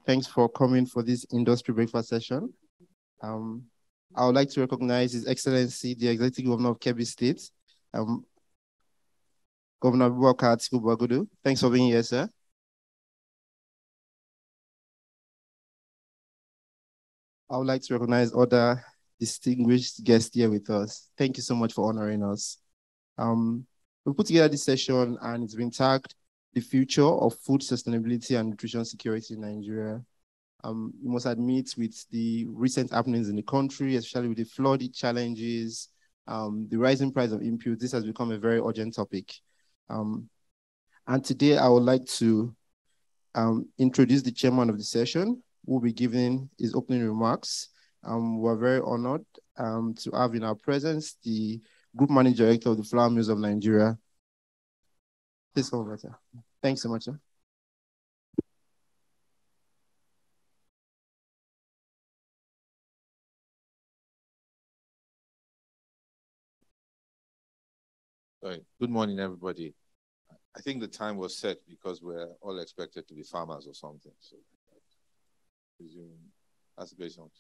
Thanks for coming for this industry breakfast session. I would like to recognize His Excellency, the Executive Governor of Kebbi State, Governor Abubakar Atiku Bagudu. Thanks for being here, sir. I would like to recognize other distinguished guests here with us. Thank you so much for honoring us. We put together this session and it's been tagged The Future of Food Sustainability and Nutrition Security in Nigeria. You must admit, with the recent happenings in the country, especially with the flood challenges, the rising price of inputs, this has become a very urgent topic. And today I would like to introduce the chairman of the session, who will be giving his opening remarks. We're very honored to have in our presence the Group Managing Director of the Flour Mills of Nigeria. Please come over, sir. Thanks so much, sir. Right. Good morning, everybody. I think the time was set because we're all expected to be farmers or something. So, that's based on.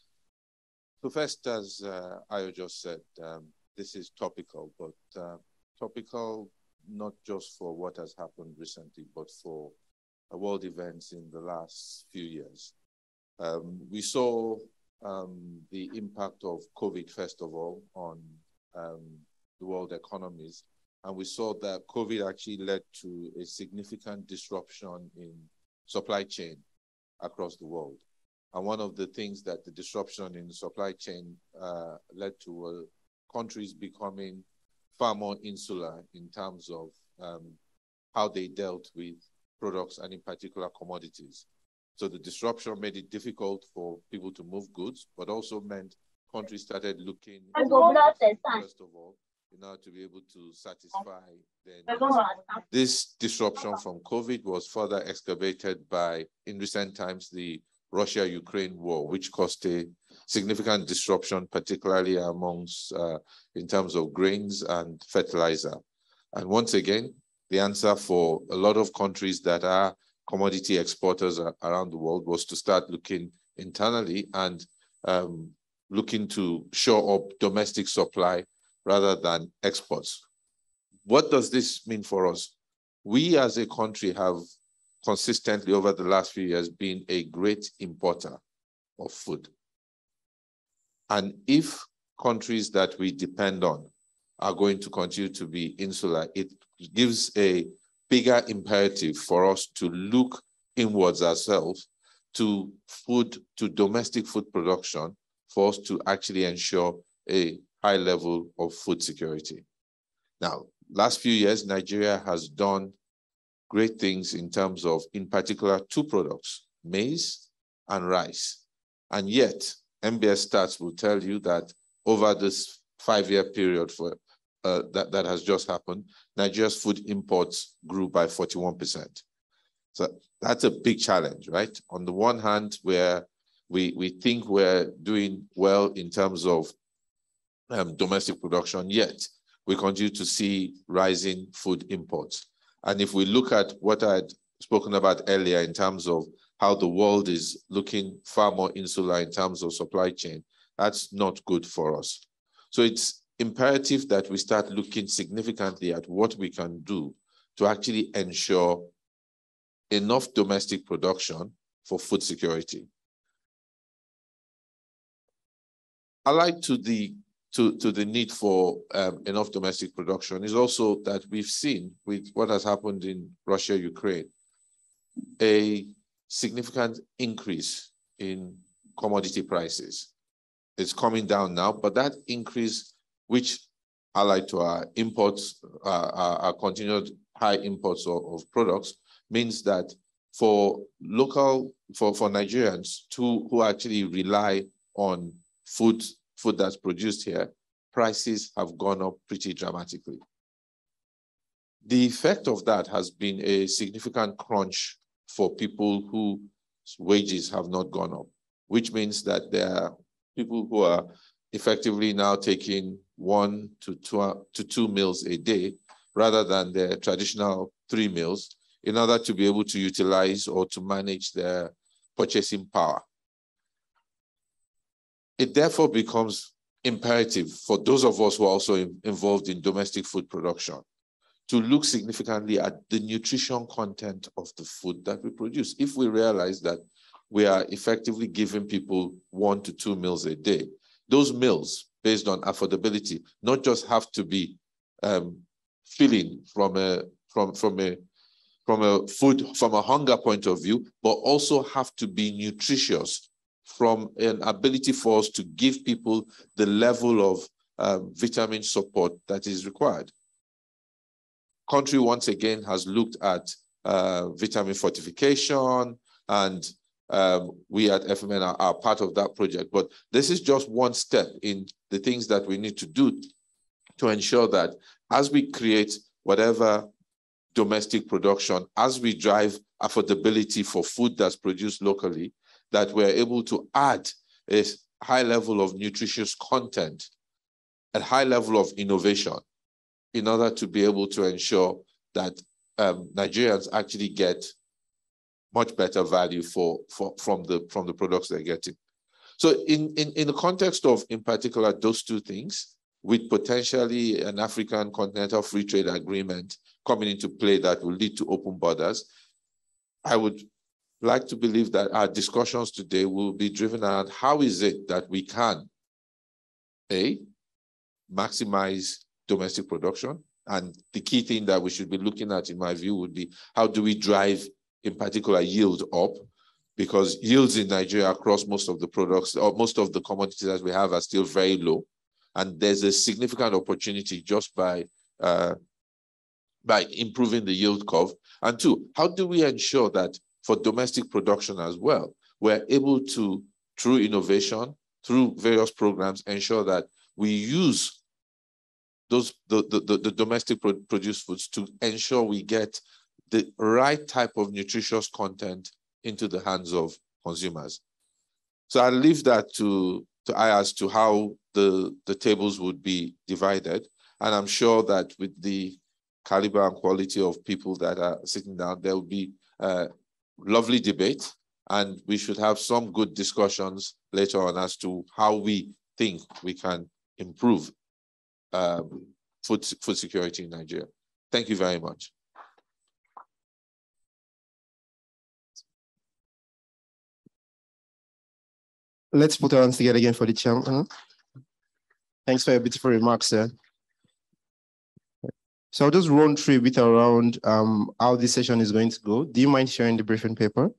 So first, as Ayo just said, this is topical, but topical not just for what has happened recently, but for world events in the last few years. We saw the impact of COVID, first of all, on the world economies. And we saw that COVID actually led to a significant disruption in supply chain across the world. And one of the things that the disruption in the supply chain led to were countries becoming far more insular in terms of how they dealt with products and in particular commodities. So the disruption made it difficult for people to move goods, but also meant countries started looking, first of all, in order to be able to satisfy their needs. This disruption from COVID was further exacerbated by, in recent times, the Russia-Ukraine war, which caused a significant disruption, particularly amongst, in terms of grains and fertilizer. And once again, the answer for a lot of countries that are commodity exporters around the world was to start looking internally and looking to shore up domestic supply rather than exports. What does this mean for us? We as a country have consistently over the last few years been a great importer of food. And if countries that we depend on are going to continue to be insular, it gives a bigger imperative for us to look inwards ourselves to food, to domestic food production, for us to actually ensure a high level of food security. Now, last few years, Nigeria has done great things in terms of, in particular, two products, maize and rice. And yet, MBS stats will tell you that over this 5-year period for that has just happened, Nigeria's food imports grew by 41%. So that's a big challenge, right? On the one hand, where we think we're doing well in terms of domestic production, yet we continue to see rising food imports. And if we look at what I'd spoken about earlier in terms of how the world is looking far more insular in terms of supply chain, that's not good for us. So it's imperative that we start looking significantly at what we can do to actually ensure enough domestic production for food security. Allied to the need for enough domestic production is also that we've seen with what has happened in Russia, Ukraine, a significant increase in commodity prices. It's coming down now, but that increase, which allied to our imports, our continued high imports of products, means that for Nigerians who actually rely on food that's produced here, prices have gone up pretty dramatically. The effect of that has been a significant crunch for people whose wages have not gone up, which means that there are people who are effectively now taking 1 to 2 meals a day rather than their traditional 3 meals in order to be able to utilize or to manage their purchasing power. It therefore becomes imperative for those of us who are also involved in domestic food production to look significantly at the nutrition content of the food that we produce. If we realize that we are effectively giving people 1 to 2 meals a day, those meals, based on affordability, not just have to be filling from a hunger point of view, but also have to be nutritious from an ability for us to give people the level of vitamin support that is required. Country, once again, has looked at vitamin fortification, and we at FMN are part of that project. But this is just one step in the things that we need to do to ensure that as we create whatever domestic production, as we drive affordability for food that's produced locally, that we're able to add a high level of nutritious content, a high level of innovation, in order to be able to ensure that Nigerians actually get much better value from the products they're getting. So in the context of, in particular, those two things, with potentially an African continental free trade agreement coming into play that will lead to open borders, I would like to believe that our discussions today will be driven around how is it that we can, A, maximize domestic production. And the key thing that we should be looking at, in my view, would be how do we drive, in particular, yield up? Because yields in Nigeria across most of the products, or most of the commodities that we have, are still very low. And there's a significant opportunity just by improving the yield curve. And two, how do we ensure that for domestic production as well, we're able to, through innovation, through various programs, ensure that we use the domestic produced foods to ensure we get the right type of nutritious content into the hands of consumers. So I'll leave that to Ayaz to how the tables would be divided. And I'm sure that with the caliber and quality of people that are sitting down, there will be a lovely debate, and we should have some good discussions later on as to how we think we can improve food security in Nigeria. Thank you very much. Let's put our hands together again for the chairman. Thanks for your beautiful remarks, sir. So I'll just run through a bit around how this session is going to go. Do you mind sharing the briefing paper?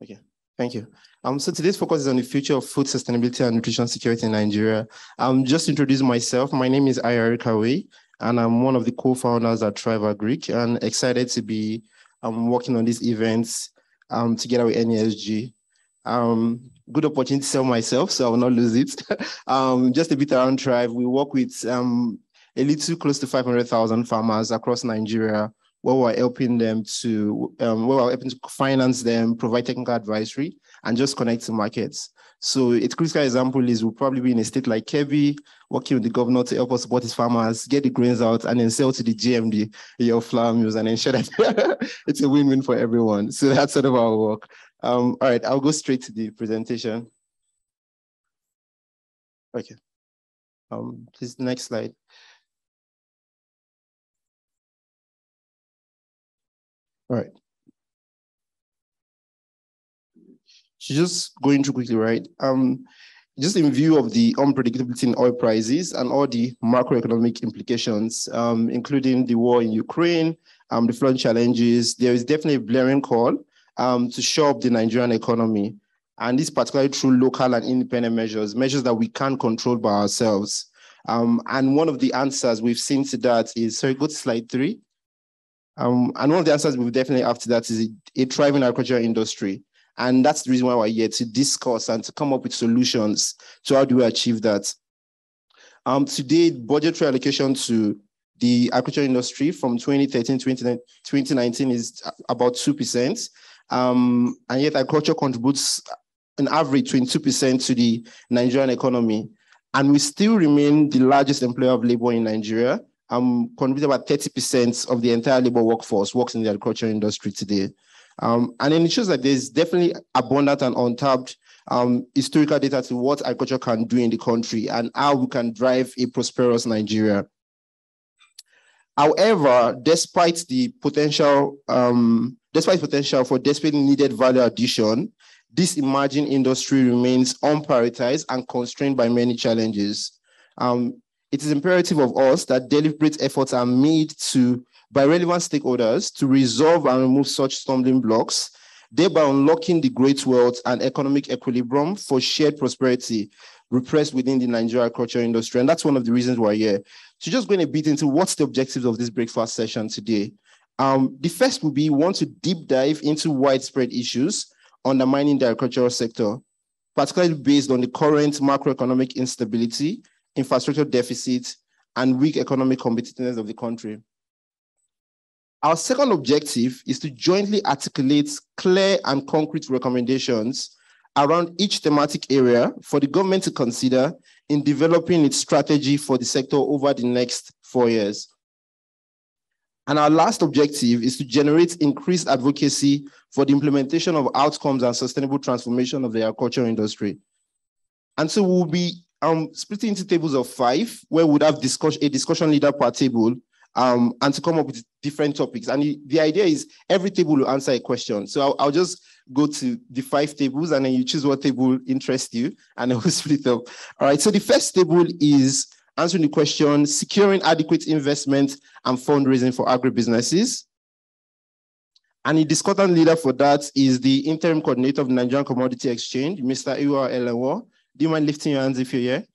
Okay, thank you. So today's focus is on the future of food sustainability and nutrition security in Nigeria. Just to introduce myself, my name is Ayari Kawe, and I'm one of the co-founders at Thrive Agric, and excited to be working on these events together with NESG. Good opportunity to sell myself, so I will not lose it. Just a bit around Thrive. We work with a little close to 500,000 farmers across Nigeria, where we're helping them to finance them, provide technical advisory, and just connect to markets. So a critical example is we'll probably be in a state like Kebbi, working with the governor to help us support his farmers, get the grains out, and then sell to the GMD, your flour mills, and ensure that it's a win-win for everyone. So that's sort of our work. All right, I'll go straight to the presentation. Okay. Please, next slide. All right. So just going through quickly, right? Just in view of the unpredictability in oil prices and all the macroeconomic implications, including the war in Ukraine, the flood challenges, there is definitely a blaring call to shore up the Nigerian economy. And this particularly through local and independent measures that we can't control by ourselves. And one of the answers we've seen to that is, sorry, go to slide 3. And one of the answers we definitely have to that is a thriving agricultural industry. And that's the reason why we're here, to discuss and to come up with solutions to how do we achieve that. Today, budgetary allocation to the agricultural industry from 2013 to 2019 is about 2%. And yet agriculture contributes an average 22% to the Nigerian economy. And we still remain the largest employer of labor in Nigeria. Contribute about 30% of the entire labor workforce works in the agricultural industry today. And then it shows that there's definitely abundant and untapped historical data to what agriculture can do in the country and how we can drive a prosperous Nigeria. However, despite potential for desperately needed value addition, this emerging industry remains unprioritized and constrained by many challenges. It is imperative of us that deliberate efforts are made by relevant stakeholders to resolve and remove such stumbling blocks, thereby unlocking the great wealth and economic equilibrium for shared prosperity repressed within the Nigerian agriculture industry. And that's one of the reasons we're here. So just going a bit into what's the objectives of this breakfast session today. The first will be we want to deep dive into widespread issues undermining the agricultural sector, particularly based on the current macroeconomic instability, infrastructure deficit, and weak economic competitiveness of the country. Our second objective is to jointly articulate clear and concrete recommendations around each thematic area for the government to consider in developing its strategy for the sector over the next 4 years. And our last objective is to generate increased advocacy for the implementation of outcomes and sustainable transformation of the agriculture industry. And so we'll be splitting into tables of 5, where we would have a discussion leader per table, and to come up with different topics. And the idea is every table will answer a question. So I'll just go to the 5 tables, and then you choose what table interests you, and then we'll split up. All right, so the first table is answering the question, securing adequate investment and fundraising for agribusinesses. And the discussion leader for that is the interim coordinator of the Nigerian Commodity Exchange, Mr. Iwa Elewo. Do you mind lifting your hands if you're here?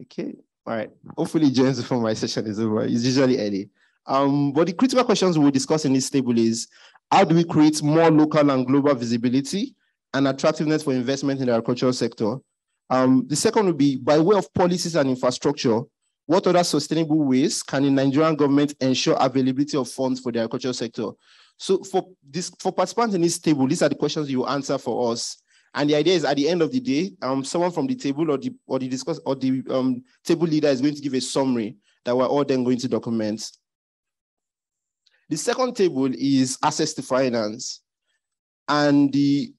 Okay, all right. Hopefully, joins before my session is over. It's usually early. But the critical questions we'll discuss in this table is, how do we create more local and global visibility and attractiveness for investment in the agricultural sector? The second would be, by way of policies and infrastructure, what other sustainable ways can the Nigerian government ensure availability of funds for the agricultural sector? So for participants in this table, these are the questions you will answer for us. And the idea is, at the end of the day, someone from the table or the table leader is going to give a summary that we're all then going to document. The second table is access to finance, and the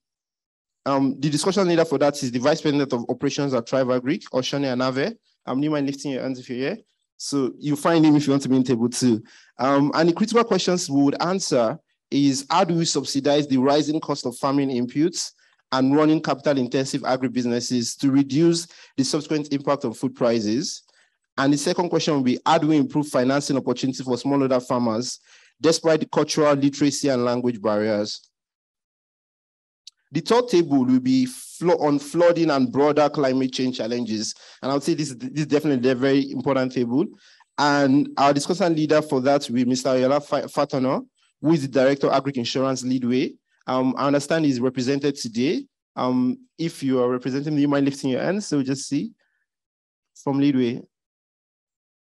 discussion leader for that is the Vice President of Operations at Thrive Agric, Oshane Anave. Do you mind lifting your hands if you're here? So you find him if you want to be in table 2. And the critical questions we would answer is, how do we subsidize the rising cost of farming inputs and running capital-intensive agribusinesses to reduce the subsequent impact on food prices? And the second question will be, how do we improve financing opportunities for smallholder farmers despite the cultural, literacy, and language barriers? The third table will be on flooding and broader climate change challenges. And I would say this is definitely a very important table. And our discussion leader for that will be Mr. Ayola Fatano, who is the Director of Agric Insurance Leadway. I understand he's represented today. If you are representing him, you mind lifting your hand? So just see from Leadway.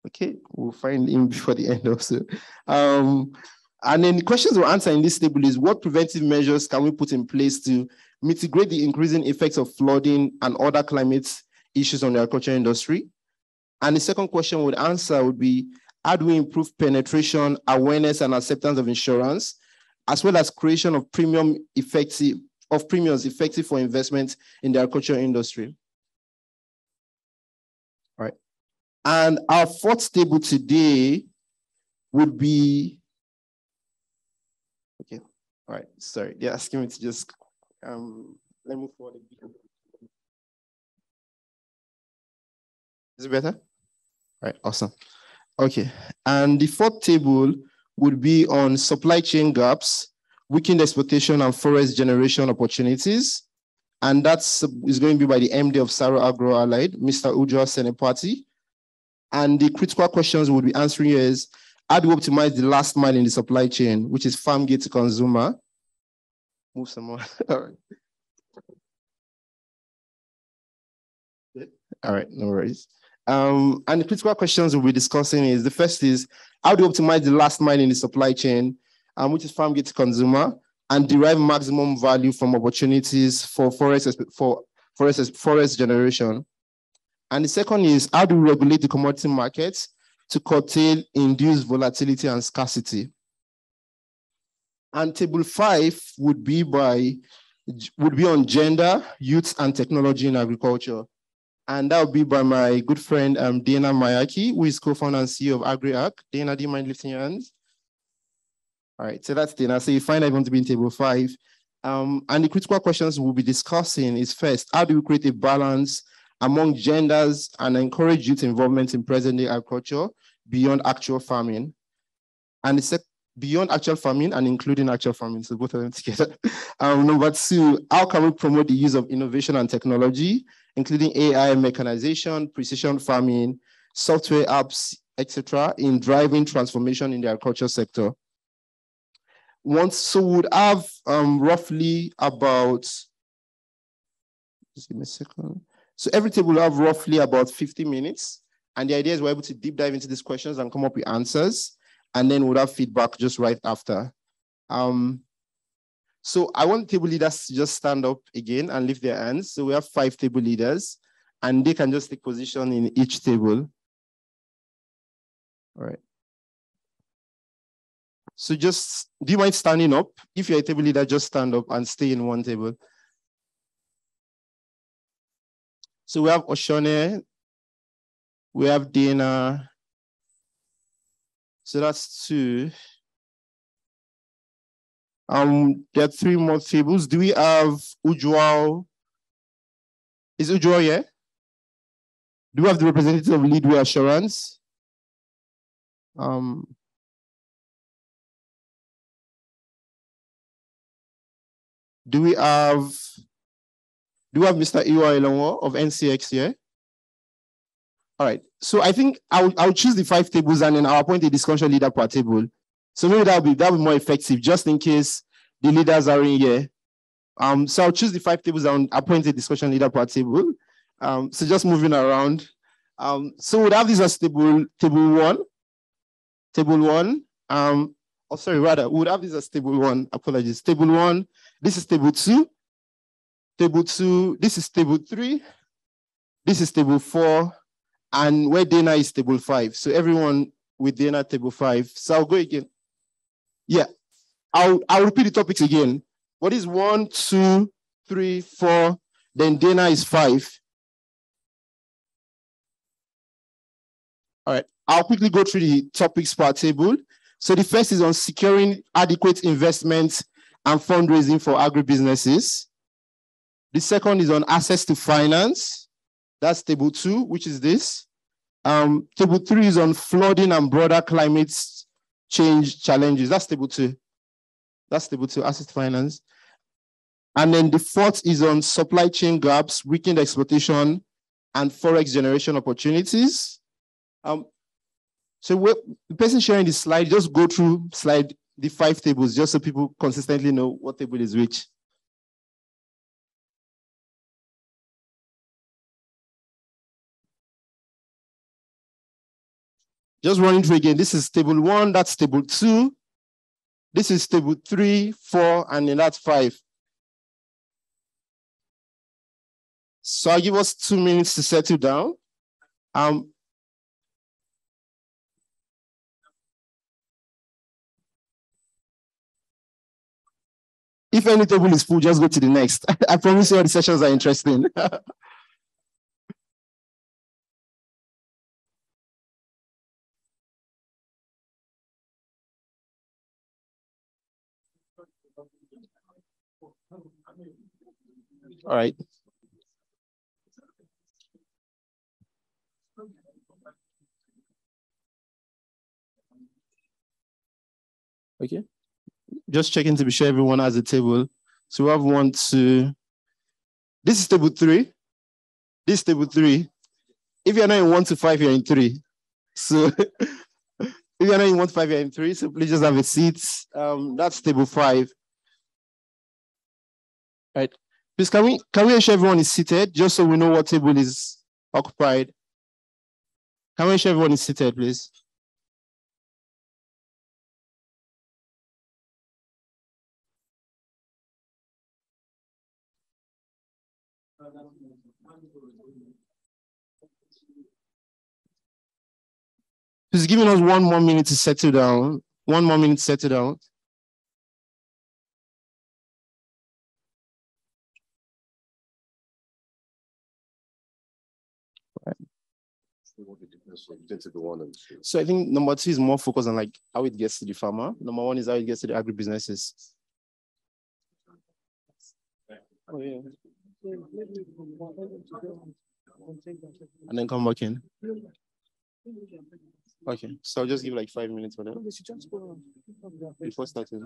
Okay, we'll find him before the end also. And then the questions we'll answer in this table is, what preventive measures can we put in place to mitigate the increasing effects of flooding and other climate issues on the agriculture industry? And the second question we'll answer would be, how do we improve penetration, awareness, and acceptance of insurance, as well as creation of premiums effective for investment in the agriculture industry? All right. And our fourth table today would be, okay, all right, sorry, they're asking me to just, let me move forward a bit. Is it better? All right, awesome. Okay, and the fourth table would be on supply chain gaps, weakened exploitation and forest generation opportunities. And is going to be by the MD of Saro Agro Allied, Mr. Ujo Senepati. And the critical questions we'll be answering here is, how do we optimize the last mile in the supply chain, which is farm gate to consumer? Move some more. All right. All right, no worries. And the critical questions we'll be discussing is, the first is, how do we optimize the last mile in the supply chain, which is farm gate to consumer, and derive maximum value from opportunities for forest generation? And the second is, how do we regulate the commodity markets to curtail induced volatility and scarcity? And table 5 would be on gender, youth, and technology in agriculture. And that would be by my good friend, Dana Mayaki, who is co-founder and CEO of AgriArc. Dana, do you mind lifting your hands? All right, so that's Dana. So you find everyone to be in table 5. And the critical questions we'll be discussing is first, how do we create a balance among genders and encourage youth involvement in present-day agriculture beyond actual farming? And beyond actual farming and including actual farming, so both of them together. Number 2, how can we promote the use of innovation and technology, including AI, mechanization, precision farming, software apps, etc., in driving transformation in the agriculture sector? So we would have roughly about, just give me a second. So every table will have roughly about 50 minutes. And the idea is we're able to deep dive into these questions and come up with answers. And then we'll have feedback just right after. So I want table leaders to just stand up again and lift their hands. So we have 5 table leaders, and they can just take position in each table. All right. So just, do you mind standing up? If you're a table leader, just stand up and stay in one table. So we have Oshone, we have Dana. So that's 2. There are 3 more tables. Do we have Ujwal? Is Ujwal here? Do we have the representative of Leadway Assurance? Do we have Mr. Iwa Elonwo of NCX here? All right. So I think I'll choose the 5 tables and then I'll appoint a discussion leader per table. So maybe that'll be more effective, just in case the leaders are in here. So I'll choose the 5 tables and appoint a discussion leader per table. So just moving around. So we'd have this as table 1. Table 1. We'd have this as table 1. Apologies. Table 1. This is table 2. Table 2. This is table 3. This is table 4. And where Dana is table 5. So everyone with Dana table 5. So I'll go again. Yeah. I'll repeat the topics again. What is 1, 2, 3, 4? Then Dana is 5. All right. I'll quickly go through the topics per table. So the first is on securing adequate investment and fundraising for agribusinesses. The second is on access to finance. That's table 2, which is this. Table 3 is on flooding and broader climate change challenges. That's table 2. That's table 2, access to finance. And then the 4th is on supply chain gaps, weakened exploitation, and forex generation opportunities. So the person sharing the slide, just go through the 5 tables, just so people consistently know what table is which. Just running through again. This is table 1, that's table 2. This is table 3, 4, and then that's 5. So I'll give us 2 minutes to settle down. If any table is full, just go to the next. I promise you all the sessions are interesting. All right. Okay. Just checking to be sure everyone has a table. So we have 1, 2. This is table 3. This is table 3. If you're not in 1 to 5, you're in 3. So if you're not in 1 to 5, you're in 3. So please just have a seat. That's table 5. Right. Please, can we ensure everyone is seated, just so we know what table is occupied? Can we ensure everyone is seated, please? Please giving us 1 more minute to settle down. 1 more minute to settle down. So I think number 2 is more focused on like how it gets to the farmer. Number 1 is how it gets to the agribusinesses. Oh, yeah. And then come back in. Okay, so I'll just give like 5 minutes for that. Before starting.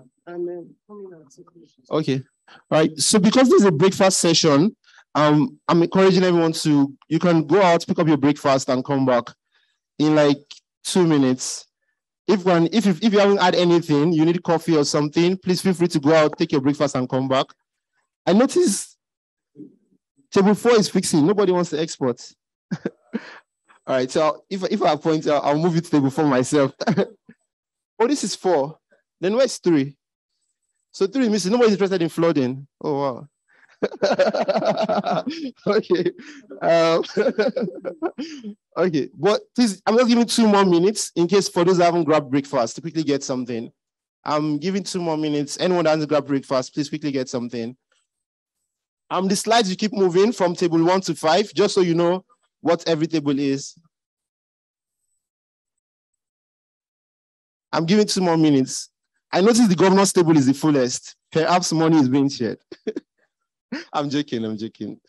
Okay. All right. So because this is a breakfast session, I'm encouraging everyone to, you can go out, pick up your breakfast and come back in like 2 minutes. If you haven't had anything, you need coffee or something, please feel free to go out, take your breakfast and come back. I noticed table 4 is fixing. Nobody wants to export. All right, so if I point out, I'll move it to table 4 myself. Oh, this is 4. Then where's 3? So 3 is missing. Nobody's interested in flooding. Oh, wow. Okay. Okay, but please, I'm just giving 2 more minutes in case for those who haven't grabbed breakfast to quickly get something. I'm giving 2 more minutes. Anyone that hasn't grabbed breakfast, please quickly get something. The slides, you keep moving from table 1 to 5, just so you know what every table is. I'm giving 2 more minutes. I notice the governor's table is the fullest. Perhaps money is being shared. I'm joking.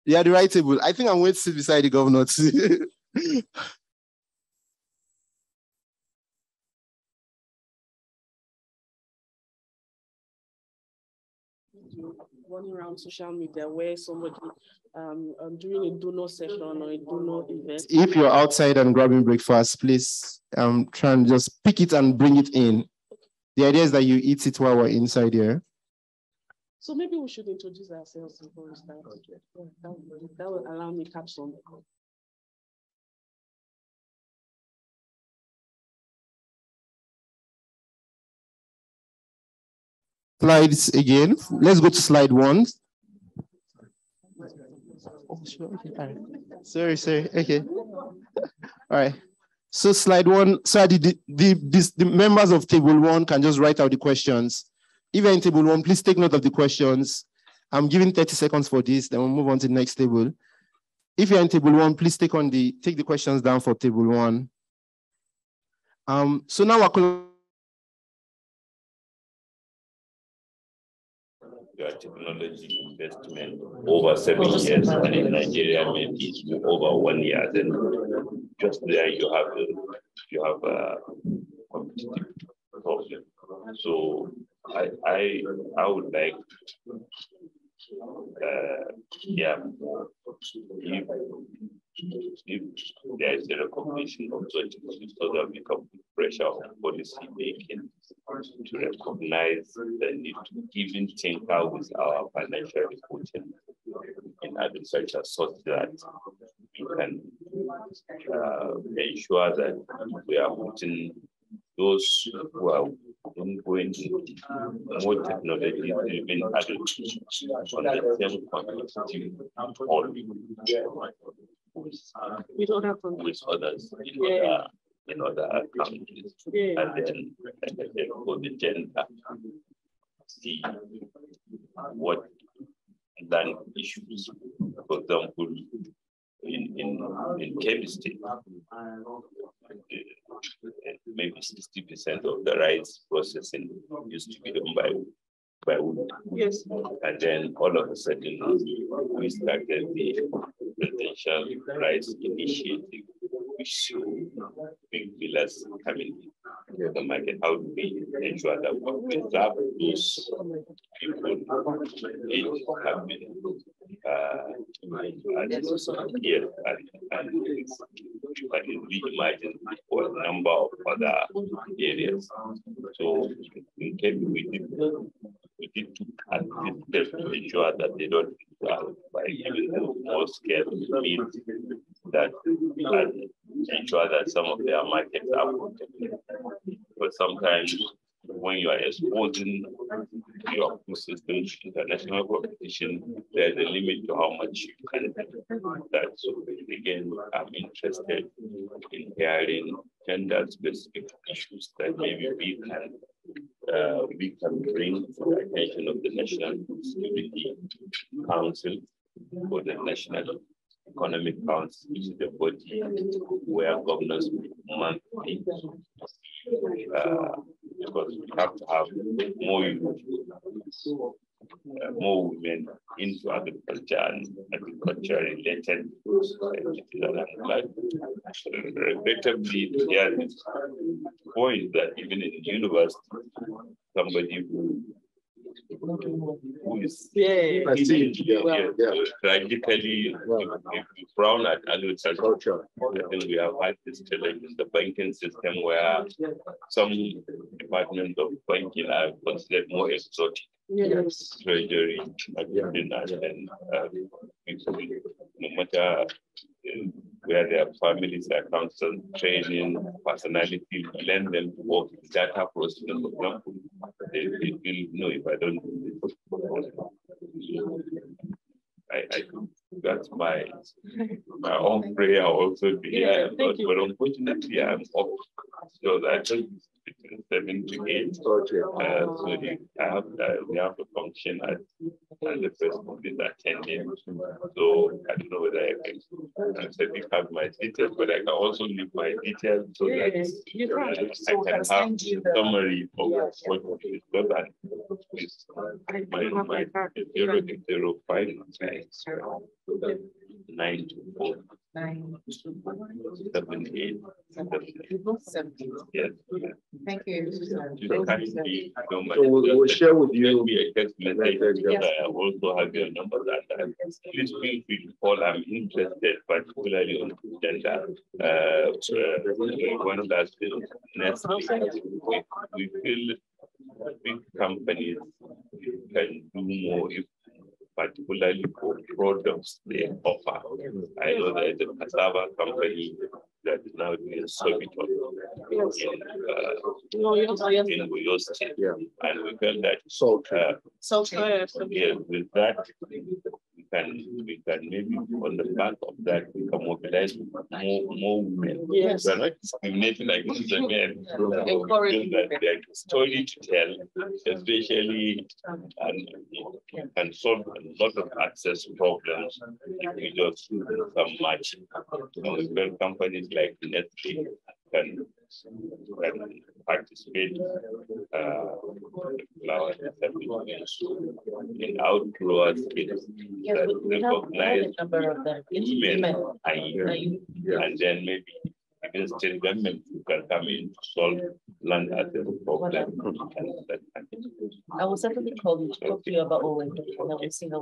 Yeah, the right table. I think I'm going to sit beside the governor too. Running around social media where somebody doing a donor session or a donor event. If you're outside and grabbing breakfast, please try and just pick it and bring it in. The idea is that you eat it while we're inside here. So maybe we should introduce ourselves before we start. Okay. Yeah, that will allow me to catch some. Slides again. Let's go to slide 1. Oh, sure. Okay. All right. Sorry. Okay. All right. So slide 1. So the members of table 1 can just write out the questions. If you're in table 1, please take note of the questions. I'm giving 30 seconds for this. Then we'll move on to the next table. If you're in table 1, please take the questions down for table 1. So now we're technology investment over 7 years, and in Nigeria maybe it's over 1 year. Then just there you have a competitive problem. So I would like if there is a recognition of such issues, so that we can put pressure on policy making to recognize the need to even tinker with our financial reporting in agriculture, such that we can ensure that we are putting those who are going to more technology-driven agriculture on the same competitive with others in other countries. Yeah. And then for the gender, see what land issues, for example, in chemistry, maybe 60% of the rice processing used to be done by women. Yes. And then all of a sudden we started the potential rice initiative, which big pillars coming in the market. How do we ensure that we preserve those people in having here and reimagine for a number of other areas. So in case we did to ensure that they don't by giving them more scale means that and ensure that some of their markets are protected. But sometimes when you are exposing your system to international competition, there's a limit to how much you can do that. So again, I'm interested in hearing gender-specific issues that maybe we can we can bring to the attention of the National Security Council or the National Economic Council, which is the body where governors meet monthly, because we have to have more women into agriculture and agriculture-related activities. And I'm glad, regrettably, to hear this point that even in university, somebody who is tragically, if you frown at agriculture, I think we have had this challenge in the banking system where some departments of banking are considered more exotic. Yes. Treasury, and no matter where their families are constant training, personality, learn them to work with data processing, for example, they feel, no, if I don't do this, I that's my own prayer also to hear, but unfortunately I'm off. So I think between 7 to 8. So we have to function as the person who is attending. So I don't know whether I can have my details, but I can also leave my details so that I can have a summary of what is done. My 005 924 78 Yes. Thank you. So we'll share with you. A text message. I also have your number that please feel free to call. I'm interested, particularly on gender. One last thing. We feel big companies can do more if particularly for products they offer. I know that the cassava company that is now doing Sobito in Oyo State. Yeah. And we felt that with that, we can maybe on the back of that we can mobilize more women. Yes. We're not discriminating like this is a man. That their story to tell, especially and solve a lot of access problems if we just do some match. And we build companies like NESG can participate in outgrow skills that recognize women and then maybe even state government can come in to solve land access problem. I will certainly call you to talk to you about Owen.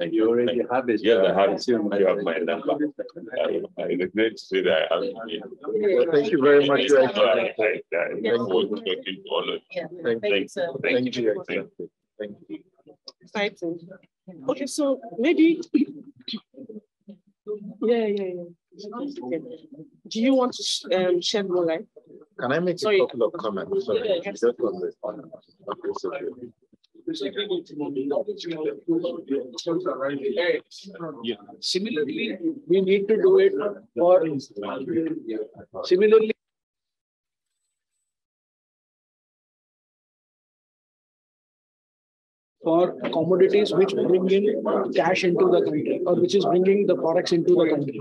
And you already have it. Yes, I have it. You have my number. I regret to say that I have it. Thank you very much. Thank you. Thank you. Exciting. Okay, so maybe, yeah. Do you want to shed more light? Can I make a couple of comments? Sorry, just on this. Yeah. Similarly, we need to do it similarly. For commodities which bring in cash into the country or which is bringing the products into the country.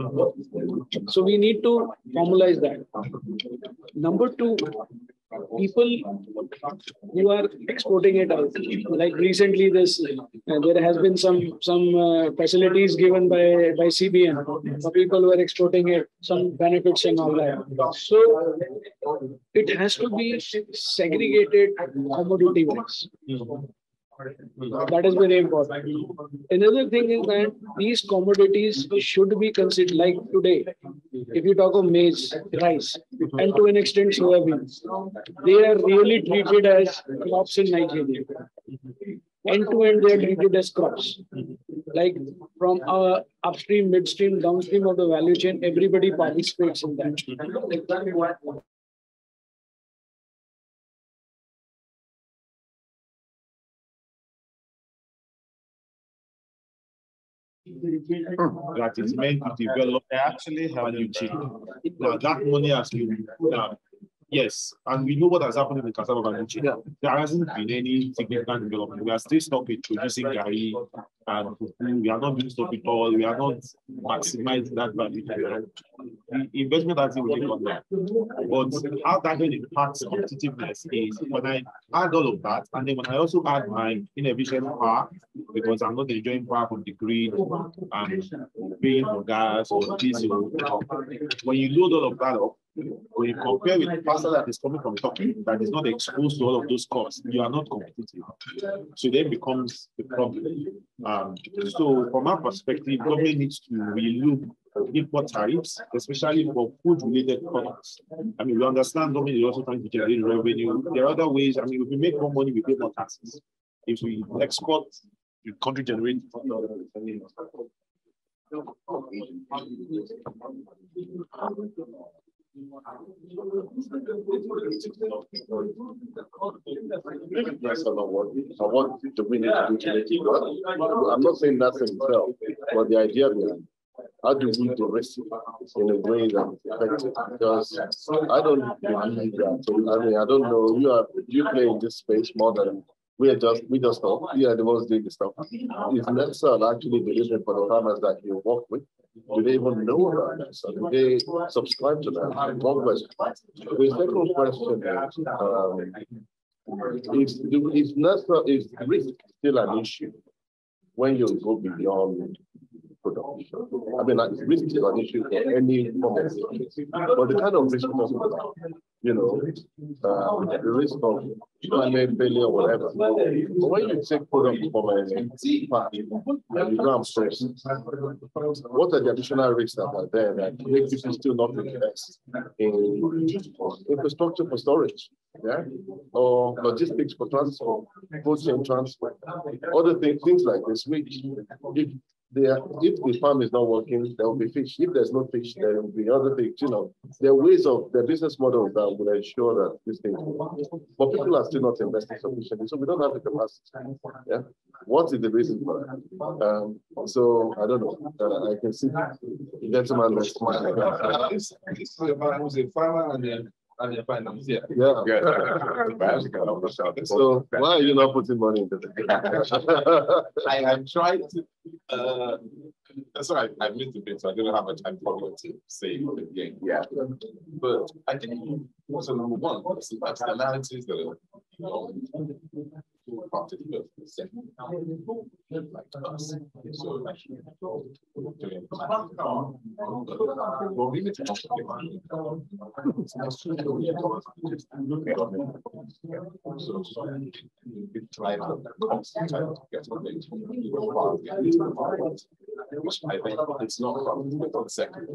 So we need to formalize that. Number two, people who are exporting it out, like recently there has been some facilities given by CBN for people who are exporting it, some benefits and all that. So it has to be segregated commodity wise. That is very important. Another thing is that these commodities should be considered, like today, if you talk of maize, rice, and to an extent soybeans, they are really treated as crops in Nigeria. End to end, they are treated as crops. Like from upstream, midstream, downstream of the value chain, everybody participates in that. That is meant to develop. They actually have you cheap. Now that money has been Yes, and we know what has happened in the cassava value chain. There hasn't been any significant development. We are still stuck with producing gari and we are not doing stuff at all. We are not maximizing that value. The investment has been really on that. But how that will impact competitiveness is when I add all of that, and then when I also add my inefficient power, because I'm not enjoying power from the grid, I'm paying for gas or diesel. When you load all of that up, when you compare with pasta that is coming from Turkey, that is not exposed to all of those costs, you are not competitive. So then becomes the problem. So from our perspective, government needs to relook import tariffs, especially for food-related products. I mean, we understand government is also trying to generate revenue. There are other ways. I mean, if we make more money, we pay more taxes. If we export, the country generates. What do we need to do to make it work? I'm not saying that's itself, but the idea behind how do we de-risk in a way that is effective? Because I don't believe that. I mean, I don't know. You play in this space more than we just talk. We are the ones doing the stuff. Is NESG actually delivering for the farmers that you work with? Do they even know about that? So do they subscribe to that? One question. The second question is risk still an issue when you go beyond production? I mean, risk is an issue for any form of business, but the kind of risk we're talking about, the risk of climate failure or whatever. But when you take product from a party and you go and source, what are the additional risks that are there that make people still not invest in infrastructure for storage, or logistics for transport, cold chain transport, other things like this, which if the farm is not working, there will be fish. If there's no fish, there will be other things. There are ways of the business models that will ensure that these things work. But people are still not investing sufficiently, so we don't have the capacity. Yeah, what is the reason for that? So I don't know. I can see the gentleman that's smiling. This was a farmer and the finance. Yeah. So why are you not putting money into the I have tried to. Sorry, I missed a bit, so I don't have much time to say it again. Yeah. But I think so number one, it's the externalities that are part of the second, like us. So well, we need to which I think it's not from the second.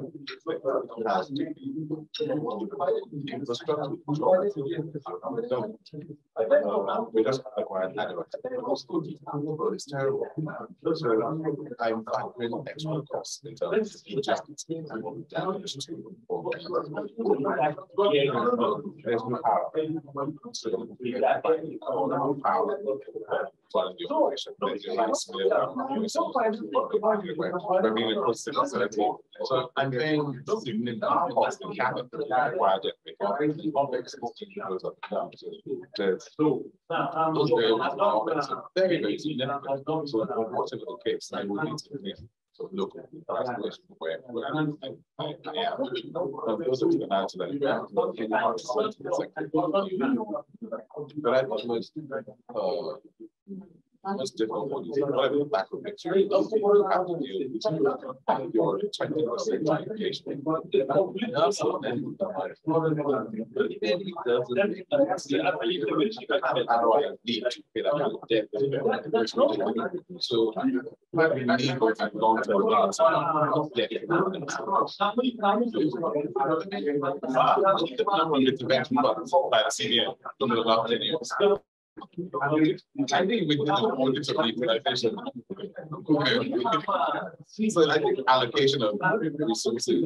Infrastructure. We just acquired but it's terrible. So I'm factoring extra costs in terms of logistics and damage to there's no power. So we have power planning the operation. So I'm paying significant cost in capital required to complex goes up and down. So those variables are very, very significant. So whatever the case, I would need to make so local where I am. Those are the answers that but I thought most difficult is whatever the macro picture is, you have to deal with your 20% allocation. How do I need to pay that kind of debt? So I need and long-term by the CBN, about 10 years. I think we did audit of utilization. So I think allocation of resources,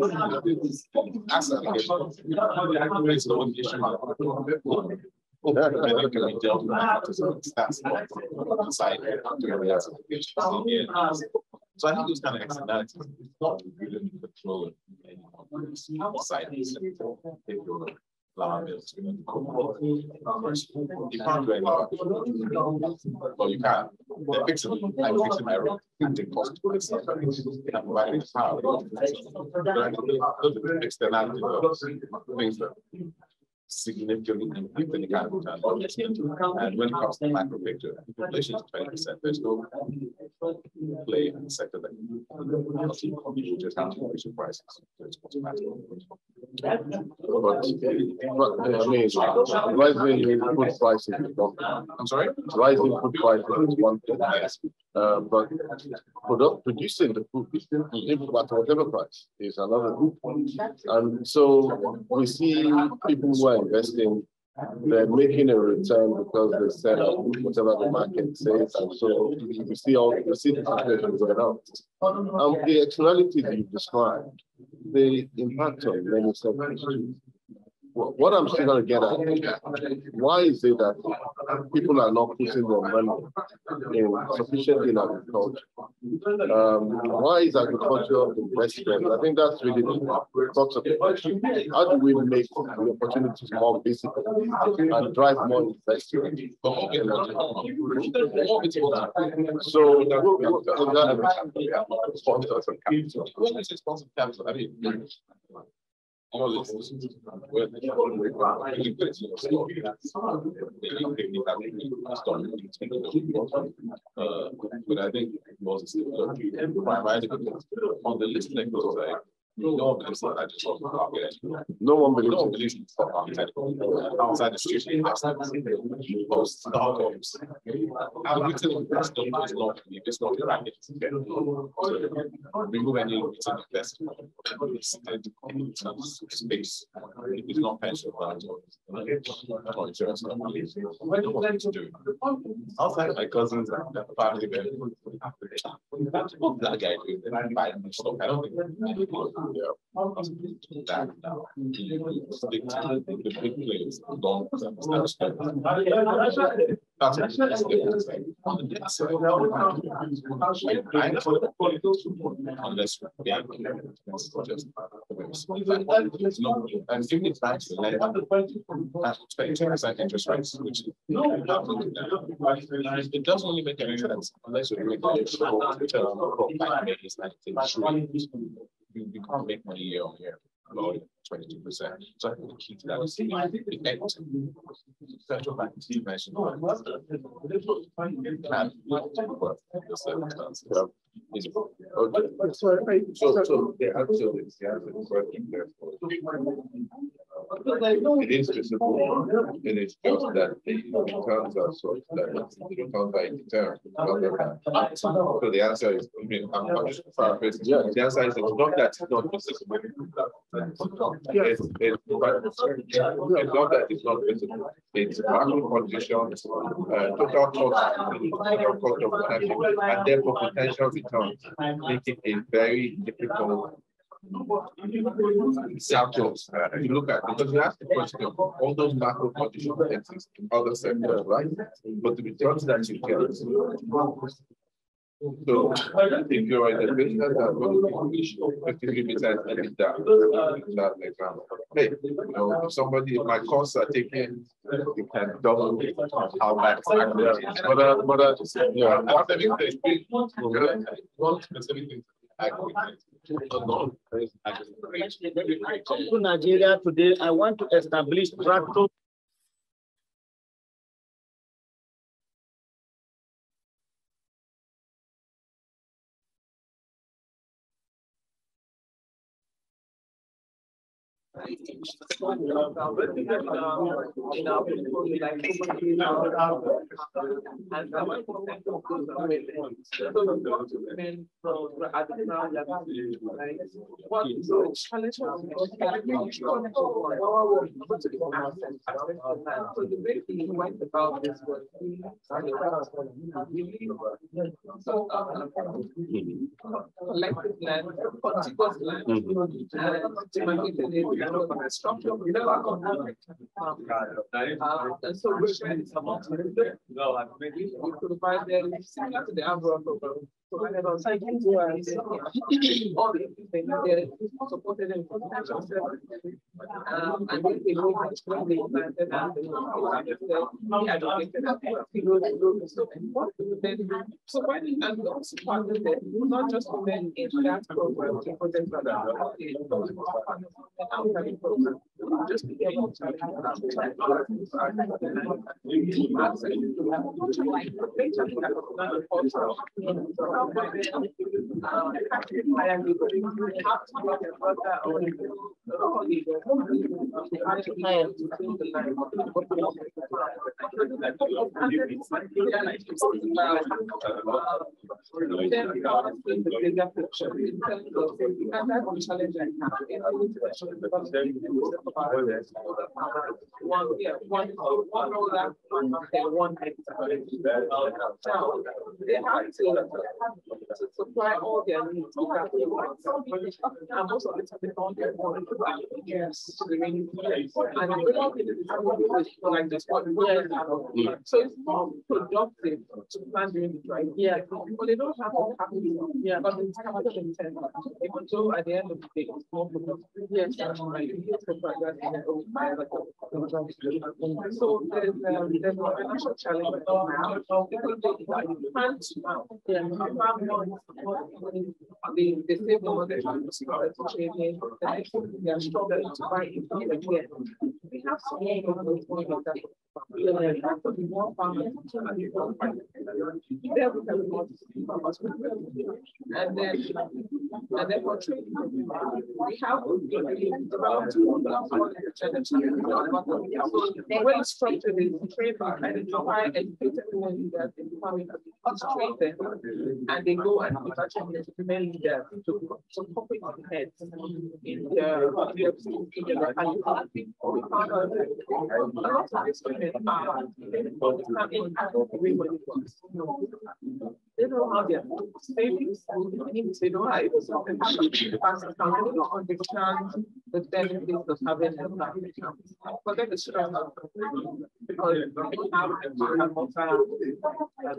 asset allocation, is the one issue. I think can be dealt with to some extent outside so I think those kind of externalities not really control anymore. Outside flour mills. You can't do anything. Well, you can. They're fixing it. I'm fixing my road. And they cost to fix it. I'm providing power. Externality of things that significantly impact the kind of return. And when it comes to macro picture, inflation is 20%. There's no play in the sector that you just have to increase your prices. It's automatic. But I mean, rising food prices is one thing. I'm sorry? Rising food prices is one thing. Yes. But producing the food at whatever price is another thing. And so we see people who are investing, they're making a return because they sell whatever the market says, and so we see the situation going on. The externalities you described, they impact on many sectors. What I'm still going to get at, why is it that people are not putting their money sufficiently in agriculture? Why is agriculture investment? I think that's really the crux of it. How do we make the opportunities more visible and drive more investment? So, but I think most primarily on the listening side, no one believes that I just talk about it. No one believes in stock market outside the street investors, most startups. Retail investors it's not practice. Remove any retail investment space. It's not pension funds or insurance companies. What do you do? Outside my cousins and family, what that guy doing? They're buying stock. I don't think that now. Stick to the big players. Don't that's what I'm saying. On the debt side, unless we are just and giving it back to the lender at 20% interest rates, which it doesn't really make any sense unless you make a return you can't make money year on year about 22%. So I think the key to that is the equity. Central bank mentioned it is visible, and it's just that the returns are such that it's returns are indeterminate. So the answer is, I mean, I'm not just paraphrasing. Yeah, the answer is it's not that it's not visible. It's not that it's not visible. It's macro conditions, total cost of ownership, and therefore potential returns make it a very difficult calculus to look at, because you ask the question of all those macro conditions exist in other sectors, right? But the returns that you get. So if you're in a business that's going to be 53% EBITDA, that example. Hey, if somebody, if my costs are taken, you can double how much. One specific thing. To Nigeria today, I want to establish tractor. Structure of the and so we're going to provide them similar to the Abraham program. So I was like, all the they supported them for and then they go and explain the planted and so when and also part of it, not just women in that program, just be able to they have to supply all their needs. And most of the time, they don't get more than yes, the remaining years. And like this one, so it's more productive to plan during the dry. Yeah, but they don't have all capital. Yeah, but it's kind of intent. Even though at the end of the day, it's more productive. Yes, so there's a financial challenge now. They save the money to training, the next thing they are struggling to buy it again. We have some of that. More farmers, and then for training, we have developed the way it's structured is training, identify educated women that in farming train them, and they go and actually many leaders to corporate heads in the they know how their savings, they know how it's understand the benefits of having a family. But then it's strong because they have more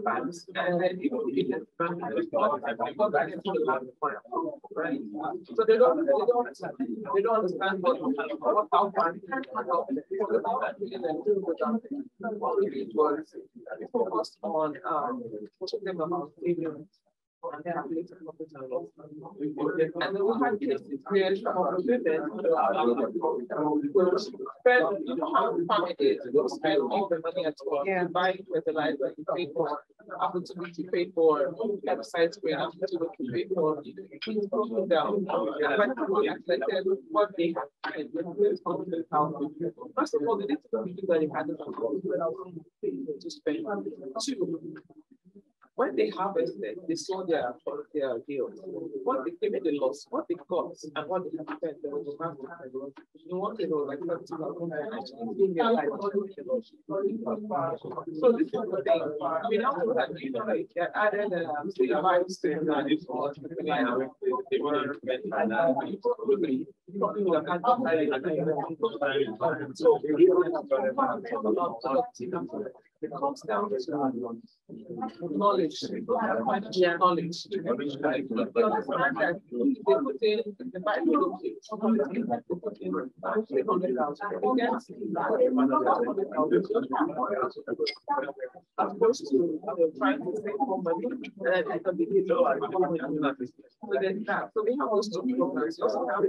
banks, and then right? So they don't understand what how banks what we did was we focused on teaching them about savings. And then we had cases where some of the women will spend, you know how the family is, they'll spend all the money at all, buy fertilizer, you pay for opportunity, you pay for website screen, opportunity, you pay for things broken down. And when people accepted what they had, first of all, they didn't do that they had to spend. Two, when they harvested, they saw their yield. What they came in the loss, what they got, and what they have spent, they was about you want to know, like, actually in their life. So this is the thing. We now know that, you know, like, they added vibes to it comes down to knowledge, knowledge. They understand that they put in the Bible, as opposed to trying to save more money, and I can begin to so then that. So we have those two programs. Also have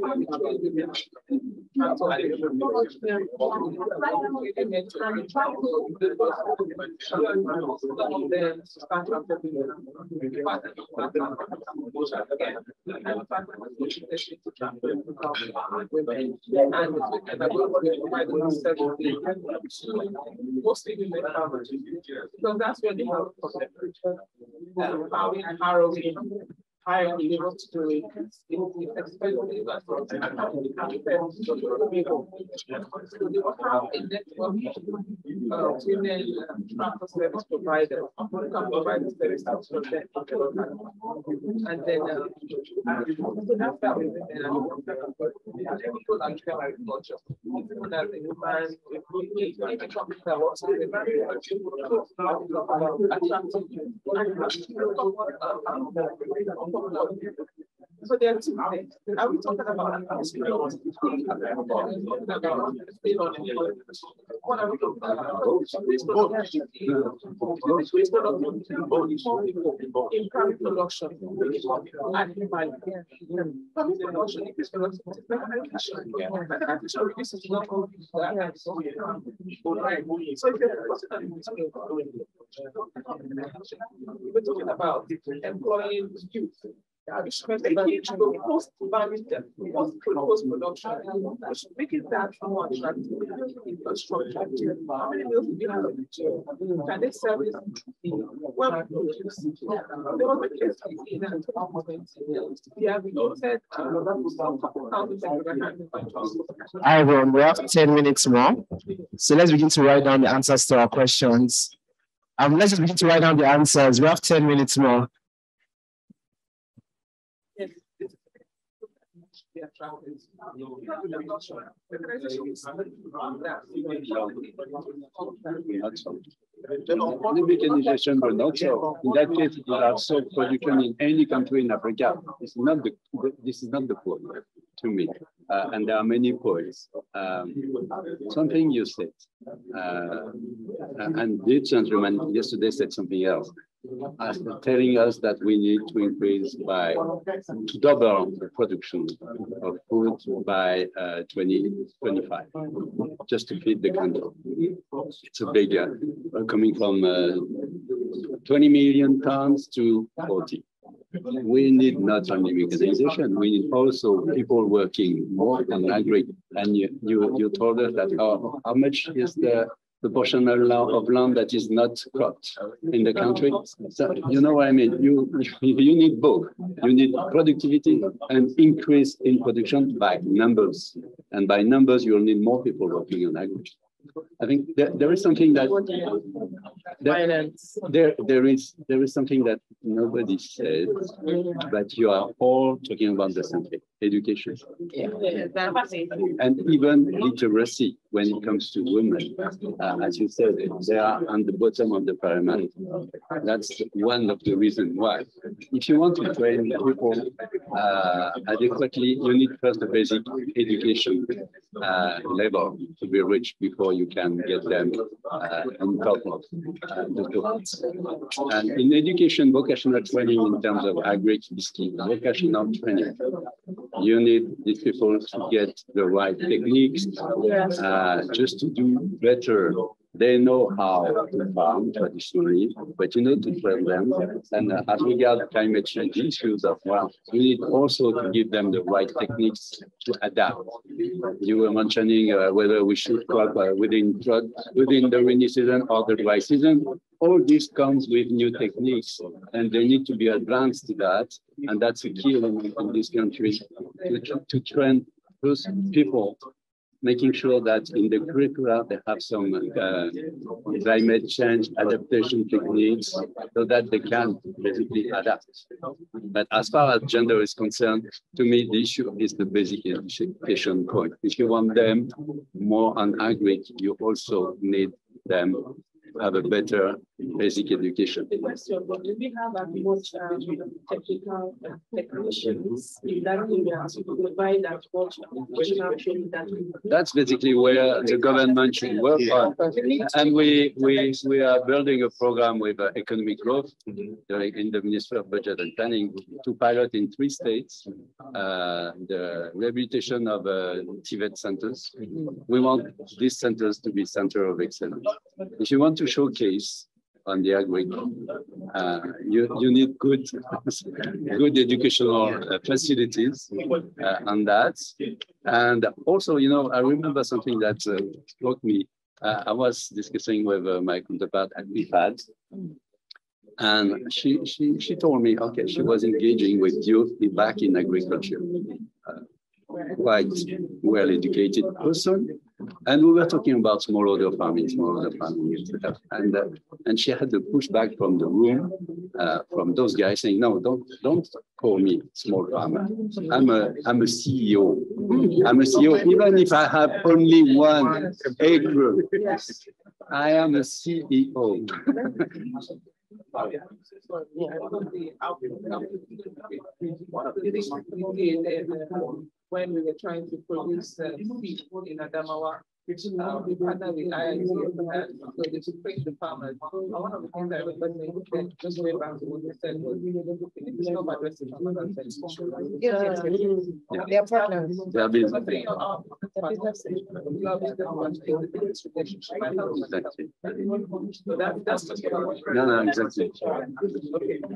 mostly women farmers, because that's where they have harrowing, hire the labor to do it. Especially that so they will have a network of women transport service providers who can provide the service to them. And then so that's how we people that care agriculture. People that the human company that works with so there are two things. Are we talking about what are we talking about? In current production and production so we're talking about employing youth. Post-production, making that more attractive infrastructure. How many meals do we have? Can they service? Well, there was a case in that we have noted Hi everyone, we have 10 minutes more. So let's begin to write down the answers to our questions. Let's just begin to write down the answers. We have 10 minutes more. Medicalization, but also in that case, you have soap production in any country in Africa. This is not the point to me, and there are many points. Something you said, and this gentleman yesterday said something else, telling us that we need to increase to double the production of food by 2025, just to feed the country. It's a big, coming from 20 million tons to 40. We need not only mechanization, we need also people working more on agri. And you told us that how much is the portion of land that is not cropped in the country. So you know what I mean? You need both. You need productivity and increase in production by numbers. And by numbers, you'll need more people working on agriculture. I think there is something that there is something that nobody says, but you are all talking about the same thing: education, and even literacy when it comes to women. As you said, they are on the bottom of the pyramid. That's one of the reasons why. If you want to train people adequately, you need first a basic education level to be reached before you can get them on top of the top. And in education, vocational training in terms of agri is key. Vocational training. You need these people to get the right techniques just to do better. They know how to farm traditionally, but you need to train them. And as regards climate change issues as well, you need also to give them the right techniques to adapt. You were mentioning whether we should crop within the rainy season or the dry season. All this comes with new techniques, and they need to be advanced to that. And that's a key element in this country to train those people, making sure that in the curricula they have some climate change adaptation techniques so that they can basically adapt. But as far as gender is concerned, to me, the issue is the basic education point. If you want them more on agri, you also need them have a better basic education. The question, but do we have as much technical technicians in that area to provide that much vocational training that That's basically where the government should work on. And we are building a program with economic growth in the Ministry of Budget and Planning to pilot in 3 states the rehabilitation of TVET centers. We want these centers to be center of excellence. If you want to showcase on the agri, you need good educational facilities on that. And also, I remember something that struck me. I was discussing with my counterpart at IFAD, And she told me, okay, she was engaging with youth back in agriculture, quite well-educated person. And we were talking about smallholder farming, and she had the pushback from the room, from those guys saying, no, don't call me small farmer. I'm a CEO. I'm a CEO, even if I have only 1 acre. I am a CEO. When we were trying to produce feed in Adamawa, we partnered with IIT so they should train the farmers. And one of the things I remember saying just way back to what they said was, it's not addressing farmers. They are partners. They are busy. No, exactly.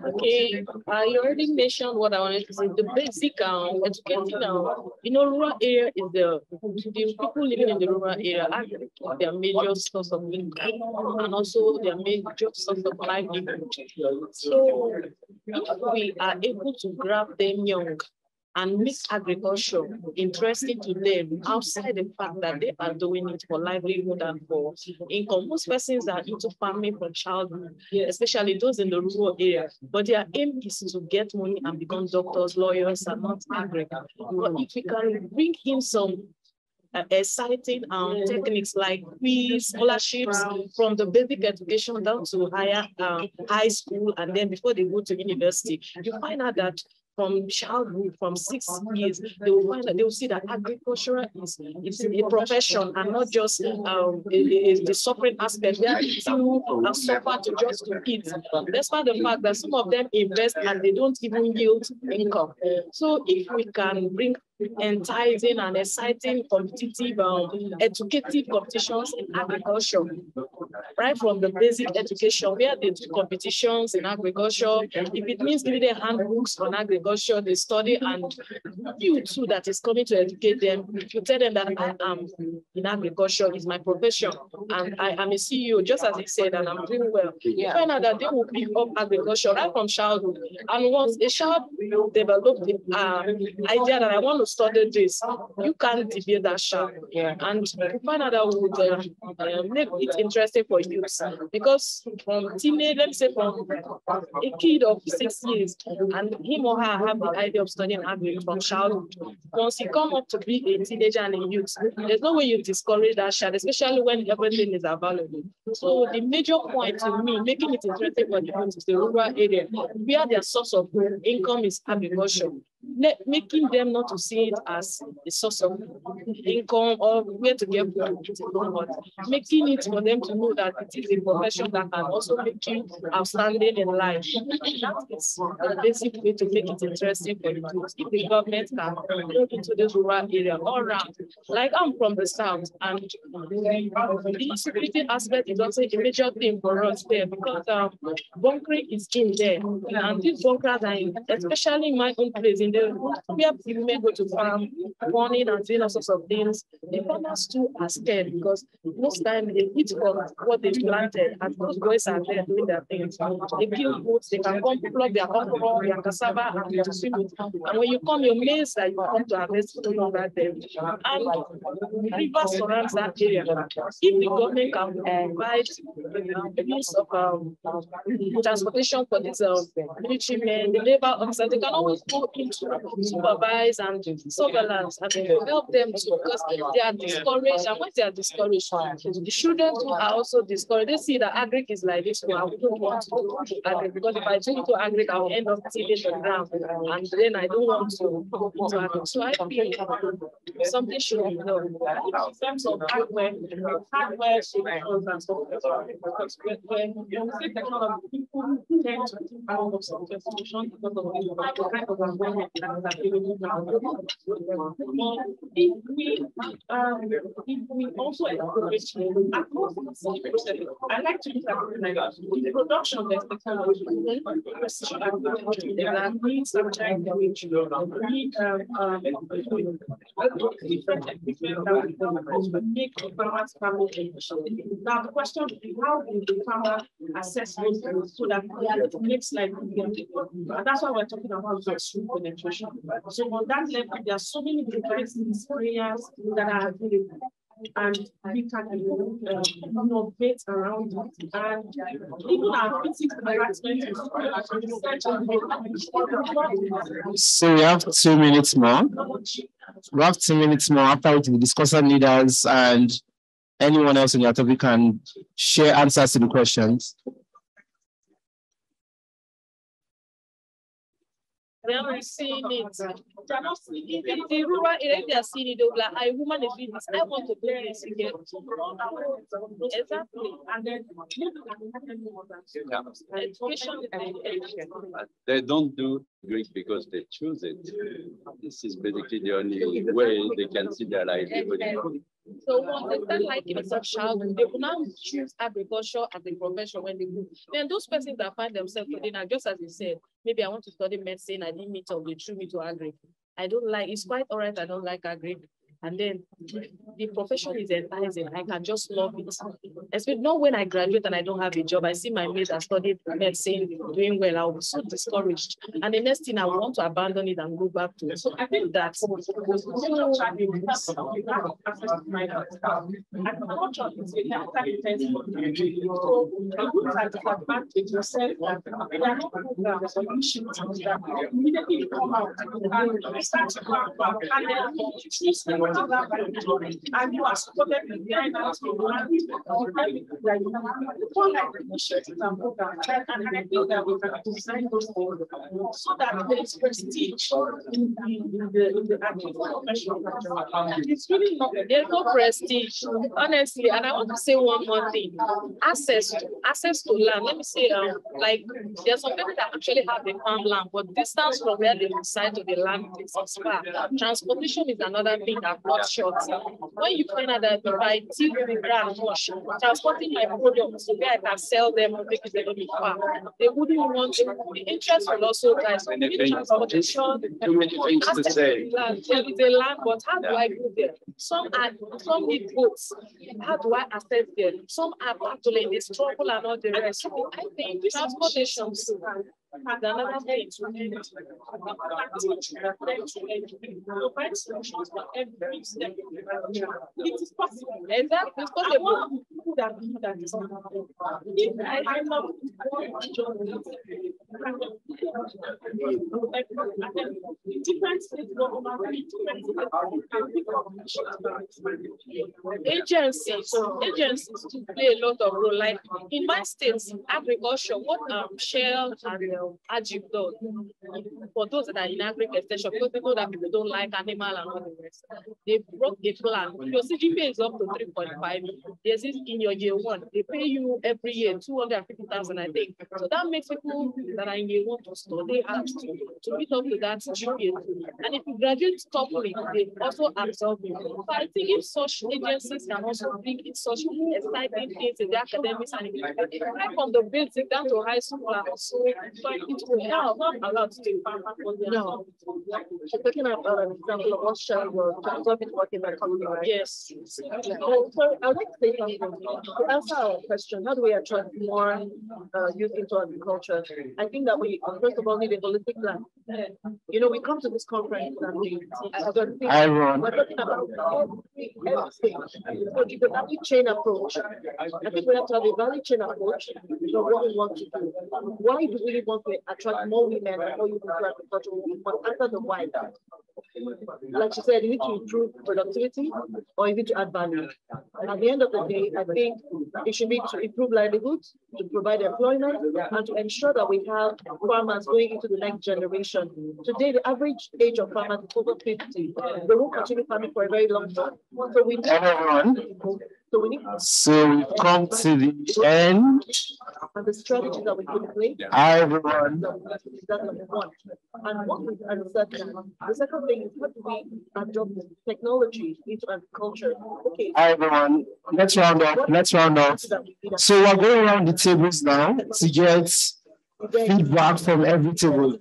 Okay, you already mentioned what I wanted to say. The basic educating rural area is the people living in the rural area are their major source of income and also their major source of livelihood. So if we are able to grab them young and make agriculture interesting to them outside the fact that they are doing it for livelihood and for income. Most persons are into farming from childhood, especially those in the rural area, but their aim is to get money and become doctors, lawyers, and not agriculture. But if we can bring in some exciting techniques like quiz, scholarships from the basic education down to high school, and then before they go to university, you find out that from childhood, from 6 years, they will find that they will see that agriculture is a profession and not just the suffering aspect. They are to suffer to just to eat. Despite the fact that some of them invest and they don't even yield income. So if we can bring enticing and exciting competitive, educative competitions in agriculture, right from the basic education, where they do competitions in agriculture. If it means giving them handbooks on agriculture, they study, and you too that is coming to educate them. If you tell them that I am in agriculture, is my profession, and I am a CEO, just as he said, and I'm doing well, you find out that they will pick up agriculture right from childhood. And once a child develops the idea that I want to study this, you can't debate that child. And you find out that would make it interesting for youth, because from teenage, let's say from a kid of 6 years, and him or her have the idea of studying agri from childhood. Once you come up to be a teenager and a youth, there's no way you discourage that child, especially when everything is available. So the major point to me, making it interesting for the youth is the rural area, where their source of income is agriculture. Making them not to see it as a source of income or where to get food, but making it for them to know that it is a profession that can also make you outstanding in life. That is the basic way to make it interesting for the youth. If the government can look into this rural area all around, like I'm from the south, and the insecurity aspect is also a major thing for us there, because bunkering is in there, and these bunkers are especially in my own place, in the where people may go to farm, farming and doing all sorts of things. The farmers too are scared, because most time they eat from what they planted, and those boys are there doing their things. They kill goats, they can come pluck their okra, their cassava, and to swim with. And when you come, your maize that you come to harvest no longer there. And rivers surrounds that area. If the government can provide the means of transportation for these military men, the labor officers, they can always go into supervise and surveillance and help them too, because they are discouraged. And when they are discouraged, the children too are also discouraged. They see that agric is like this, so I don't want to do agric, because if I do into agric, I'll end up tilling the ground, and then I don't want to do agric. So I feel something should be done in terms of hardware should be done, because when you say technology, people tend to think of substitution because of the kind of environment If we also encourage, I like to look at the production of technology. There are needs sometimes which make the farmers family. Now the question is, how do the farmer assess those so that it makes life easier? And that's why we're talking about grassroots penetration. So on that level, there are so many devices, sprayers that are available, and we can innovate around it. And even our physics harassment is so we have 2 minutes more. We have 2 minutes more after which the discussion leaders and anyone else in your topic can share answers to the questions. They are seeing it. They are not seeing it. In the rural area, they are seeing it. They'll be like, I woman is doing this. I want to do this again. Exactly. And then education is education. They don't do Greek because they choose it. This is basically the only way they can see their livelihood. So once they start liking it as child, they will now choose agriculture as a profession when they go. Then those persons that find themselves today, now just as you said, maybe I want to study medicine, I didn't meet up, they threw me to agri. I don't like, it's quite all right, I don't like agri. And then the profession is enticing. I can just love it. Especially not when I graduate and I don't have a job. I see my mates that studied medicine doing well. I'll be so discouraged. And the next thing I want to abandon it and go back to it. So I think that and you are supported behind us so that we can design those things so that there is prestige in the actual profession. It's really not, there's no prestige, honestly. And I want to say one more thing. Access to land. Let me say, like, there's some people that actually have the farmland, but distance from where they reside to the land is far. Transportation is another thing that brought short. When you find out that if I till the ground much, transporting my products to where I can sell them because they're going to be far, they wouldn't want to. The interest will also die. So we need transportation. Too many things to say. There is a land, but how do I go there? Some need boats. How do I access them? Some are battling, they struggle and all the rest. So I think transportation is another thing. Provide solutions for every step. It is possible. Exactly. It's possible. People that do that is not. If I love different states agencies to play a lot of role. Like in my states, agriculture, what Shell and Ajib does for those that are in agriculture extension, because they know that people don't like animal and all the rest. They brought a plan. Your CGPA is up to 3.5. There's this in your year one. They pay you every year 250,000, I think. So that makes people that are in year one to study hard to meet up to that GPA. And if you graduate properly, they also absorb you. So I think if such agencies can also bring in such exciting things in the academics and right from the basic down to high school, so it will help a lot to no. Talking about an example of what Shell was working by company, right? Yes. So I'd like to say something. To answer our question, how do we attract more youth into agriculture? I think that we first of all need a holistic plan. You know, we come to this conference and we're talking about everything. So it's a value chain approach. I think we have to have a value chain approach for what we want to do. Why do we want to attract more women and more youth into agriculture? But answer the why. Like you said, you need to improve productivity or you need to add value. And at the end of the day, I think it should be to improve livelihoods, to provide employment, and to ensure that we have farmers going into the next generation. Today, the average age of farmers is over 50. They won't continue farming for a very long time. So we need everyone. So we've come to the end and the strategies that we put in place. Hi, everyone. That's number one. And the second thing is how do we adopt technology into agriculture? Okay. Hi, everyone. Let's round up. So we're going around the tables now to get feedback from every table.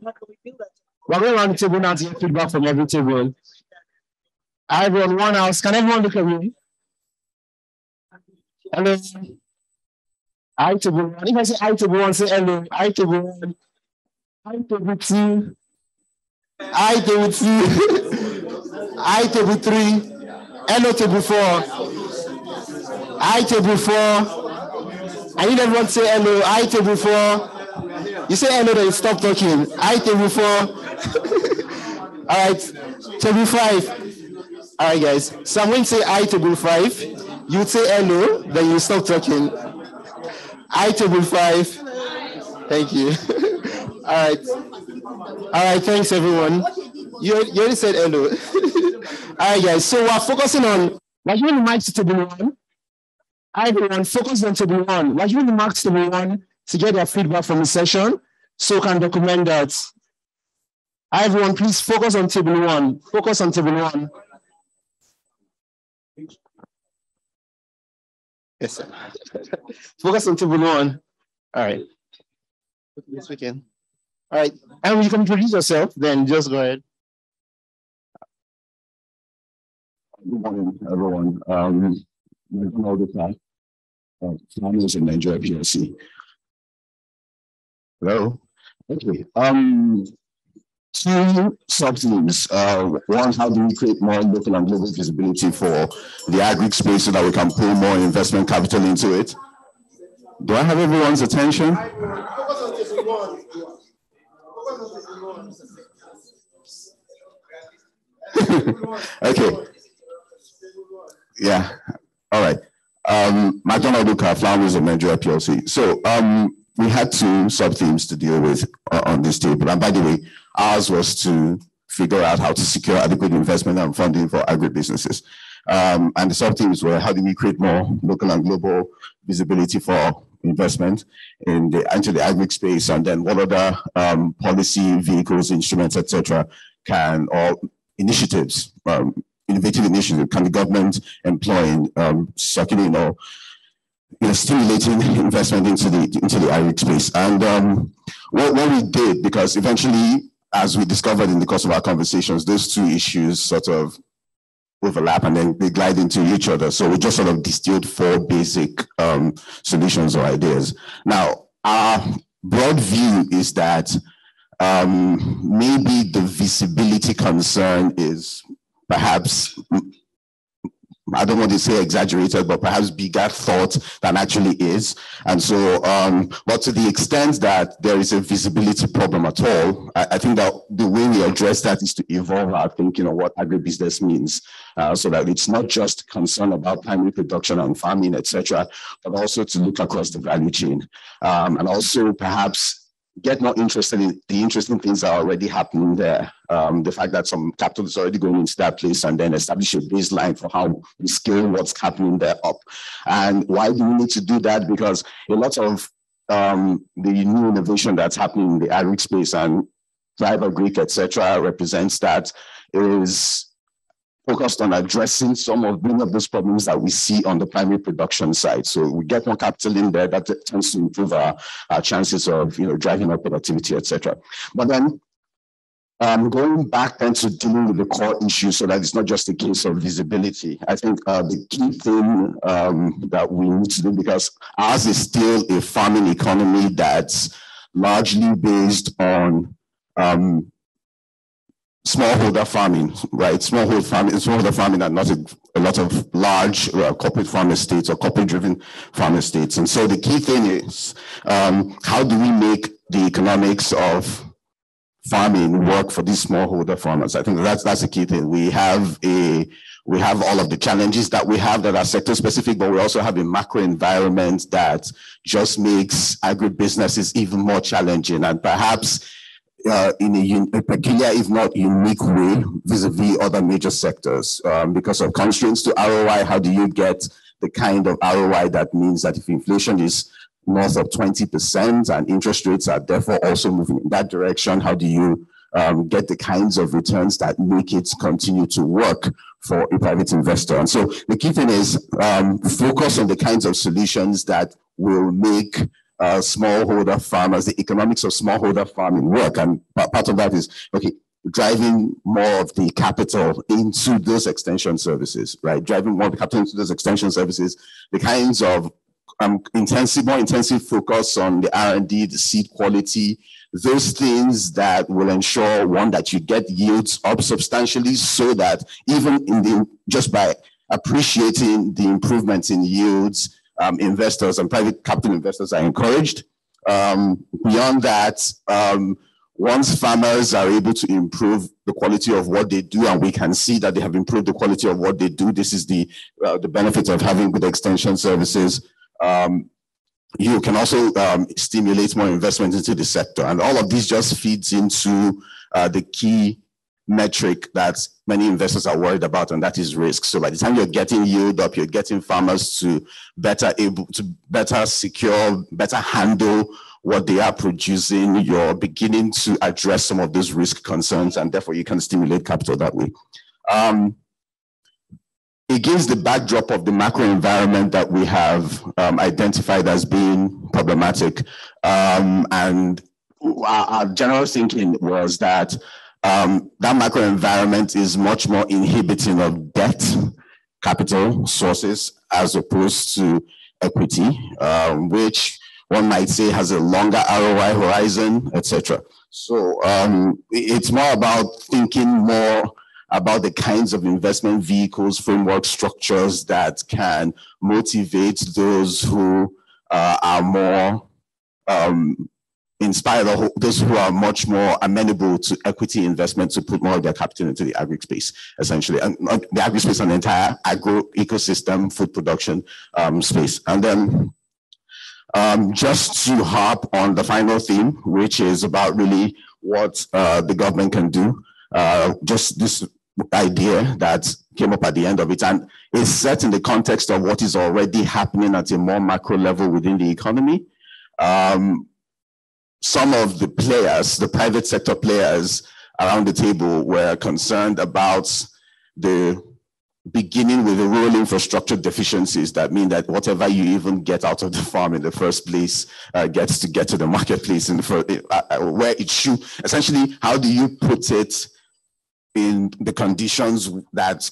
We're going around the table now to get feedback from every table. Hi, everyone. One house. Can everyone look at me? Hello. Hi, table one. If I say hi, table one, say hello. Hi, table one. Hi, table two. Hi, table two. Hi, table three. Hello, table four. Hi, table four. I need everyone to say hello. Hi, table four. You say hello, then you stop talking. Hi, table four. All right, table five. All right, guys. So I'm going to say hi, table five. You say hello, then you stop talking. Hi, table five. Thank you. All right. Thanks, everyone. You already said hello. All right, guys. So we're focusing on. We're giving the mic to table one. Hi, everyone. Focus on table one. We're giving the mic to table one to get their feedback from the session, so we can document that. Hi, everyone. Please focus on table one. Focus on table one. Yes, sir. Focus on table one. All right. This weekend. All right. And when you can introduce yourself, then just go ahead. Good morning, everyone. All the time. Farmers in Nigeria PLC. Hello. Okay. Two sub-themes. One, how do we create more local and global visibility for the agri space so that we can pull more investment capital into it? Do I have everyone's attention? Okay. Yeah. All right. McDonald Luca, Flowers of Nigeria PLC. So we had two sub-themes to deal with on this table. And by the way, ours was to figure out how to secure adequate investment and funding for agribusinesses. And the sub-themes were, how do we create more local and global visibility for investment into the agri space, and then what other policy vehicles, instruments, etc., or initiatives, innovative initiatives can the government employ in circulating or stimulating investment into the agri space. And what we did, because eventually, as we discovered in the course of our conversations, those two issues sort of overlap and then they glide into each other. So we just sort of distilled four basic solutions or ideas. Now, our broad view is that maybe the visibility concern is perhaps, I don't want to say exaggerated, but perhaps bigger thought than actually is. And so, but to the extent that there is a visibility problem at all, I think that the way we address that is to evolve our thinking on what agribusiness means, so that it's not just concern about primary production and farming, etc., but also to look across the value chain, and also perhaps get more interested in the interesting things that are already happening there. The fact that some capital is already going into that place, and then establish a baseline for how we scale what's happening there up. And why do we need to do that? Because a lot of the new innovation that's happening in the agri space and Thrive Agric, etc., represents that is focused on addressing some of many of those problems that we see on the primary production side. So we get more capital in there, that tends to improve our chances of driving up productivity, etc. But then going back then to dealing with the core issue, so that it's not just a case of visibility. I think the key thing that we need to do, because ours is still a farming economy that's largely based on smallholder farming, right? Smallholder farming, and not a lot of large corporate farm estates or corporate-driven farm estates. And so the key thing is, how do we make the economics of farming work for these smallholder farmers? I think that's the key thing. We have all of the challenges that we have that are sector specific, but we also have a macro environment that just makes agribusinesses even more challenging, and perhaps in a peculiar, if not unique way, vis-a-vis other major sectors. Because of constraints to ROI, how do you get the kind of ROI that means that if inflation is north of 20%, and interest rates are therefore also moving in that direction. How do you get the kinds of returns that make it continue to work for a private investor? And so the key thing is focus on the kinds of solutions that will make smallholder farmers, the economics of smallholder farming work. And part of that is, okay, driving more of the capital into those extension services, right? Driving more of the capital into those extension services, the kinds of more intensive focus on the R&D, the seed quality, those things that will ensure, one, that you get yields up substantially, so that even just by appreciating the improvements in yields, investors and private capital investors are encouraged. Beyond that, once farmers are able to improve the quality of what they do, and we can see that they have improved the quality of what they do, this is the benefit of having good extension services. You can also stimulate more investment into the sector. And all of this just feeds into the key metric that many investors are worried about, and that is risk. So by the time you're getting yield up, you're getting farmers to better secure, better handle what they are producing, you're beginning to address some of those risk concerns, and therefore you can stimulate capital that way. Against the backdrop of the macro environment that we have identified as being problematic, and our general thinking was that that macro environment is much more inhibiting of debt capital sources as opposed to equity, which one might say has a longer ROI horizon, etc. So it's more about thinking more about the kinds of investment vehicles, framework structures that can motivate those who are more inspired, or those who are much more amenable to equity investment, to put more of their capital into the agri space, essentially, and the agri space and the entire agro ecosystem, food production space. And then just to harp on the final theme, which is about really what the government can do, just this idea that came up at the end of it, and is set in the context of what is already happening at a more macro level within the economy. Some of the players, the private sector players around the table, were concerned about the beginning with the rural infrastructure deficiencies that mean that whatever you even get out of the farm in the first place gets to get to the marketplace in the where it should. Essentially, how do you put it in the conditions that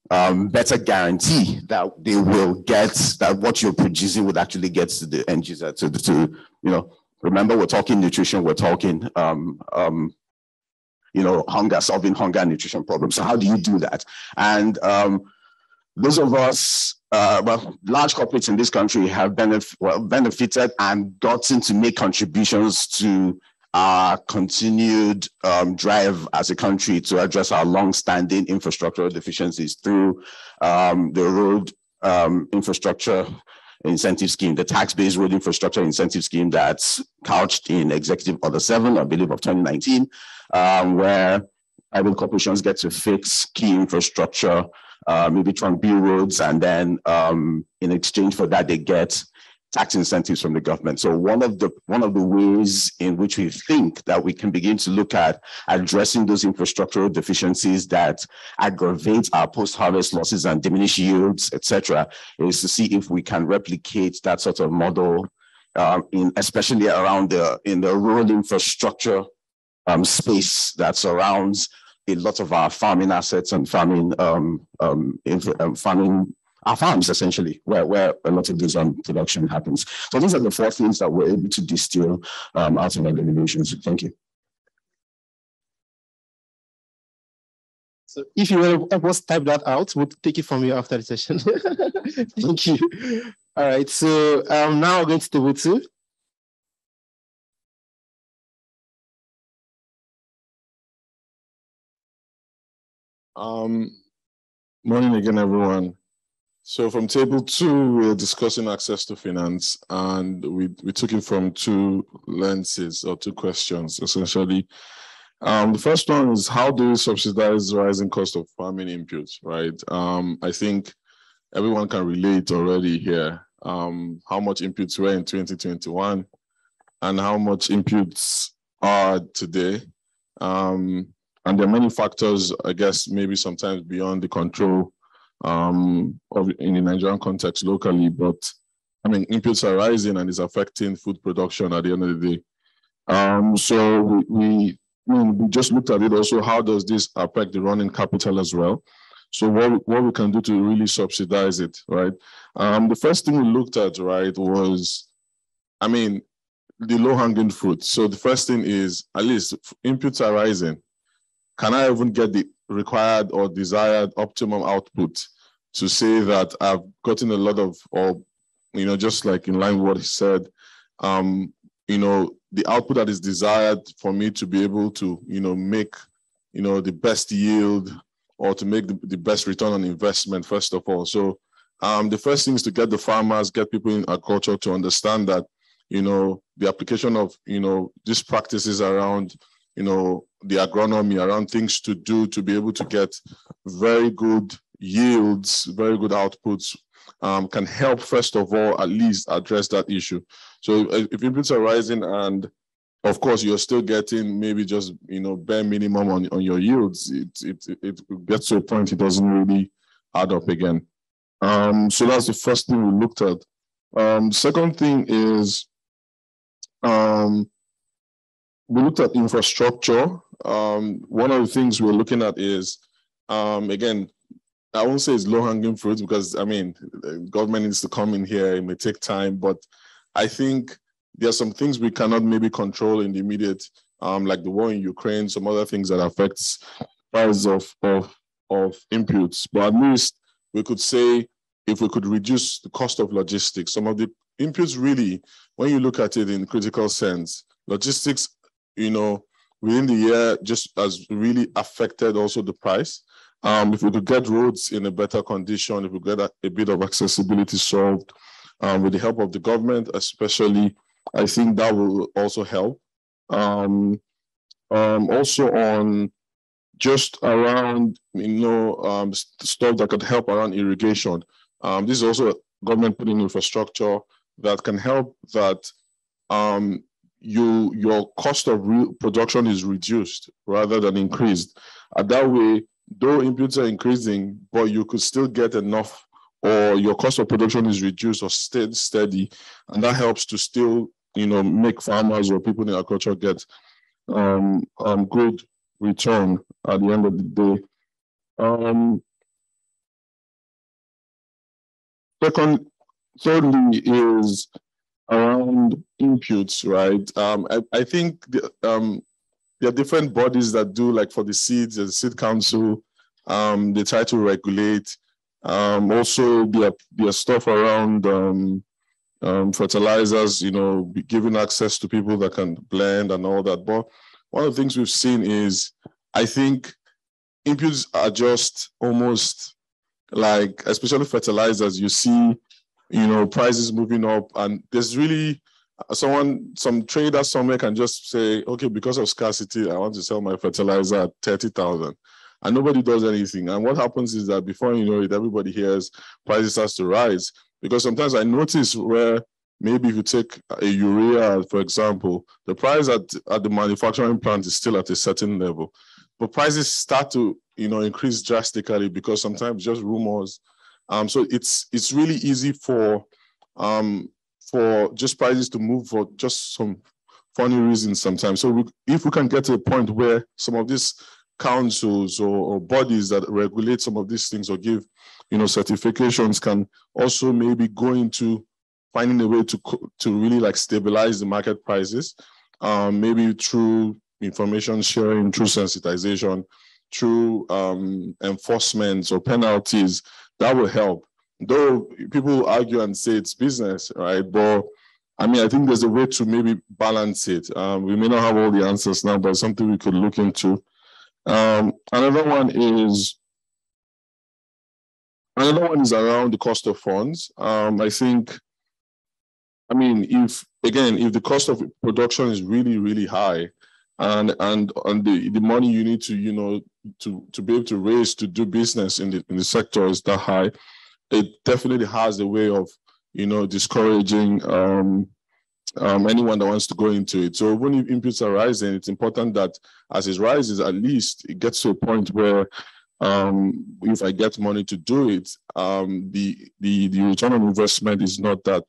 better guarantee that they will get, that what you're producing would actually get to the end user, to you know, remember, we're talking nutrition, we're talking you know, hunger, solving hunger and nutrition problems. So how do you do that? And those of us, well, large corporates in this country have benefited and gotten to make contributions to our continued drive as a country to address our long-standing infrastructural deficiencies through the road infrastructure incentive scheme, the tax-based road infrastructure incentive scheme that's couched in Executive Order 7, I believe, of 2019, where private corporations get to fix key infrastructure, maybe trunk B roads, and then in exchange for that, they get tax incentives from the government. So one of the ways in which we think that we can begin to look at addressing those infrastructural deficiencies that aggravate our post-harvest losses and diminish yields, etc., is to see if we can replicate that sort of model, especially around in the rural infrastructure space that surrounds a lot of our farming assets and farming our farms, essentially, where a lot of this production happens. So these are the 4 things that we're able to distill out of our deliberations. Thank you. So if you will help us type that out, we'll take it from you after the session. Thank you. All right, so now we're going to table 2. Morning again, everyone. So from table 2, we're discussing access to finance, and we took it from 2 lenses or 2 questions, essentially. The first one is, how do we subsidize the rising cost of farming inputs, right? I think everyone can relate already here how much inputs were in 2021 and how much inputs are today. And there are many factors, I guess, maybe sometimes beyond the control in the Nigerian context locally, but I mean, inputs are rising and it's affecting food production at the end of the day. So we just looked at it also, how does this affect the running capital as well? So what we can do to really subsidize it, right? The first thing we looked at, right, was, I mean, the low-hanging fruit. So the first thing is, at least inputs are rising. Can I even get the required or desired optimum output to say that I've gotten a lot of, or, you know, just like in line with what he said, you know, the output that is desired for me to be able to, you know, make, you know, the best yield or to make the best return on investment, first of all. So the first thing is to get the farmers, get people in agriculture to understand that, you know, the application of, you know, these practices around, you know, the agronomy, around things to do to be able to get very good yields, very good outputs, can help, first of all, at least address that issue. So if inputs are rising and of course you're still getting maybe just, you know, bare minimum on your yields, it gets to a point it doesn't really add up again. So that's the first thing we looked at. Second thing is we looked at infrastructure. One of the things we're looking at is, again, I won't say it's low-hanging fruit because, I mean, the government needs to come in here. It may take time, but I think there are some things we cannot maybe control in the immediate, like the war in Ukraine, some other things that affects price of inputs. But at least we could say, if we could reduce the cost of logistics, some of the inputs really, when you look at it in critical sense, logistics, you know, within the year just has really affected also the price. If we could get roads in a better condition, if we get a bit of accessibility solved with the help of the government, especially, I think that will also help. Also on just around, you know, stuff that could help around irrigation. This is also government putting infrastructure that can help that your cost of production is reduced rather than increased. And that way, though inputs are increasing, but you could still get enough, or your cost of production is reduced or stayed steady, and that helps to still, you know, make farmers or people in agriculture get good return at the end of the day. Thirdly is around inputs, right? I think there are different bodies that do, like for the seeds, the Seed Council, they try to regulate. Also, there are stuff around fertilizers, you know, giving access to people that can blend and all that. But one of the things we've seen is, I think inputs are just almost like, especially fertilizers, you see, you know, prices moving up, and there's really some trader somewhere can just say, okay, because of scarcity, I want to sell my fertilizer at 30,000, and nobody does anything. And what happens is that before you know it, everybody hears prices starts to rise. Because sometimes I notice where maybe if you take a urea, for example, the price at the manufacturing plant is still at a certain level, but prices start to, you know, increase drastically because sometimes just rumors. So it's really easy for just prices to move for just some funny reasons sometimes. So if we can get to a point where some of these councils or bodies that regulate some of these things or give, you know, certifications can also maybe go into finding a way to really like stabilize the market prices, maybe through information sharing, through sensitization, through enforcement or penalties, that will help. Though people argue and say it's business, right? But I mean, I think there's a way to maybe balance it. We may not have all the answers now, but something we could look into. Another one is around the cost of funds. I think, I mean, if the cost of production is really, really high, and the money you need to, you know, to be able to raise to do business in the sector is that high, it definitely has a way of, discouraging anyone that wants to go into it. So when inputs are rising, it's important that as it rises, at least it gets to a point where if I get money to do it, the return on investment is not that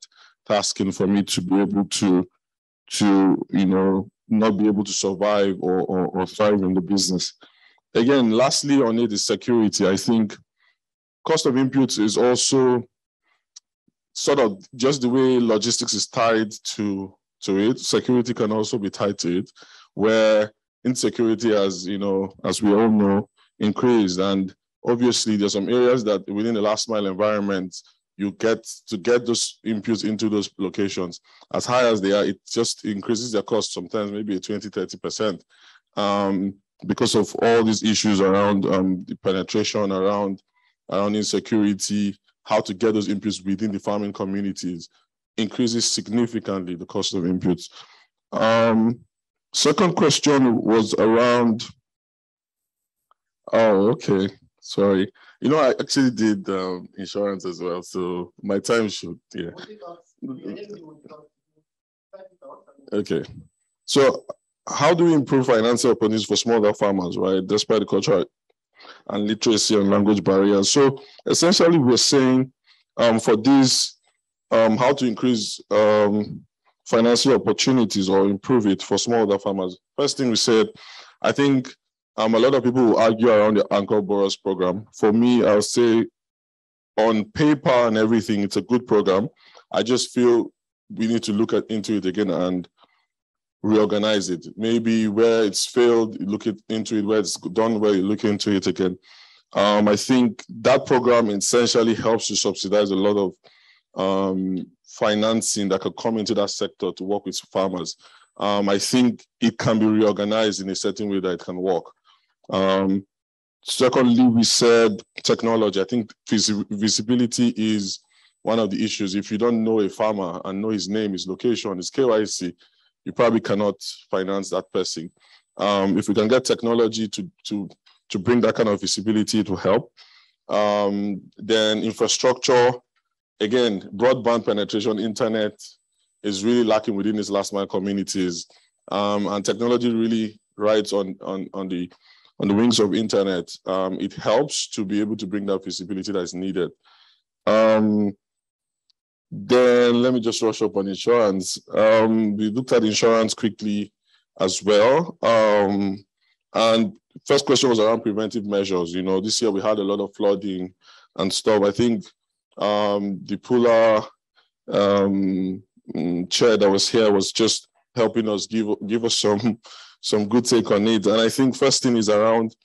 tasking for me to be able to not be able to survive or thrive in the business. Again, lastly on it is security. I think cost of inputs is also sort of just the way logistics is tied to it. Security can also be tied to it, where insecurity, as we all know, increased. And obviously there's some areas that within the last mile environment, you get those inputs into those locations. As high as they are, it just increases their cost sometimes maybe 20-30%, because of all these issues around the penetration, around insecurity, how to get those inputs within the farming communities increases significantly the cost of inputs. Second question was around, okay, sorry. I actually did insurance as well, so my time should, yeah. Okay, so how do we improve financial opportunities for smaller farmers, right, despite the cultural and literacy and language barriers? So essentially we're saying for this, how to increase financial opportunities or improve it for smallholder farmers. First thing we said, I think a lot of people will argue around the Anchor Borrowers program. For me, I'll say on paper and everything, it's a good program. I just feel we need to look into it again and reorganize it. Maybe where it's failed, look into it. Where it's done well, you look into it again. I think that program essentially helps to subsidize a lot of financing that could come into that sector to work with farmers. I think it can be reorganized in a certain way that it can work. Secondly, we said technology. I think visibility is one of the issues. If you don't know a farmer and know his name, his location, his KYC, you probably cannot finance that person. If we can get technology to bring that kind of visibility, it will help. Then infrastructure, again, broadband penetration, internet is really lacking within these last mile communities. And technology really rides on the wings of internet. It helps to be able to bring that visibility that is needed. Then let me just rush up on insurance. We looked at insurance quickly as well. And first question was around preventive measures. This year we had a lot of flooding and stuff. I think the Pula chair that was here was just helping us give us some good take on it. And I think first thing is around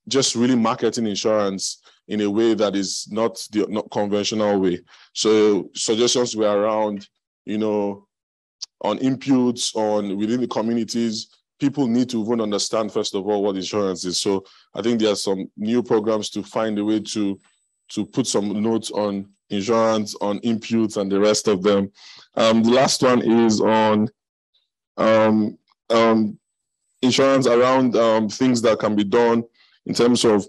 just really marketing insurance in a way that is not the conventional way. So suggestions were around, on inputs, within the communities. People need to even understand, first of all, what insurance is. So I think there are some new programs to find a way to put some notes on insurance, on inputs, and the rest of them. The last one is on insurance around things that can be done in terms of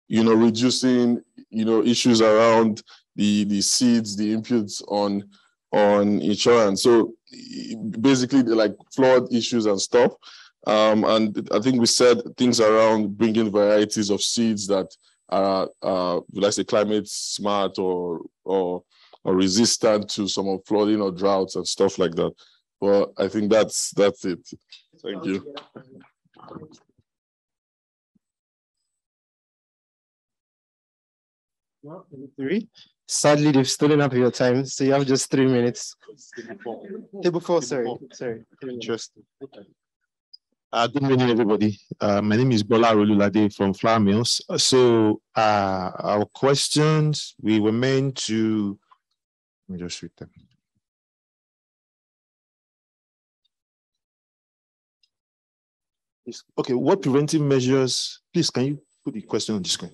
reducing issues around the seeds, the inputs on insurance. So basically like flood issues and stuff. And I think we said things around bringing varieties of seeds that are let's say climate smart or resistant to some of flooding or droughts and stuff like that. Well, I think that's it. Thank you. Three. Sadly, they've stolen up your time, so you have just 3 minutes. Table 4, sorry. Interesting. Good morning, everybody. My name is Bola Rolulade from Flour Mills. So our questions, we were meant to, let me just read them. Okay, what preventive measures, please, can you put the question on the screen?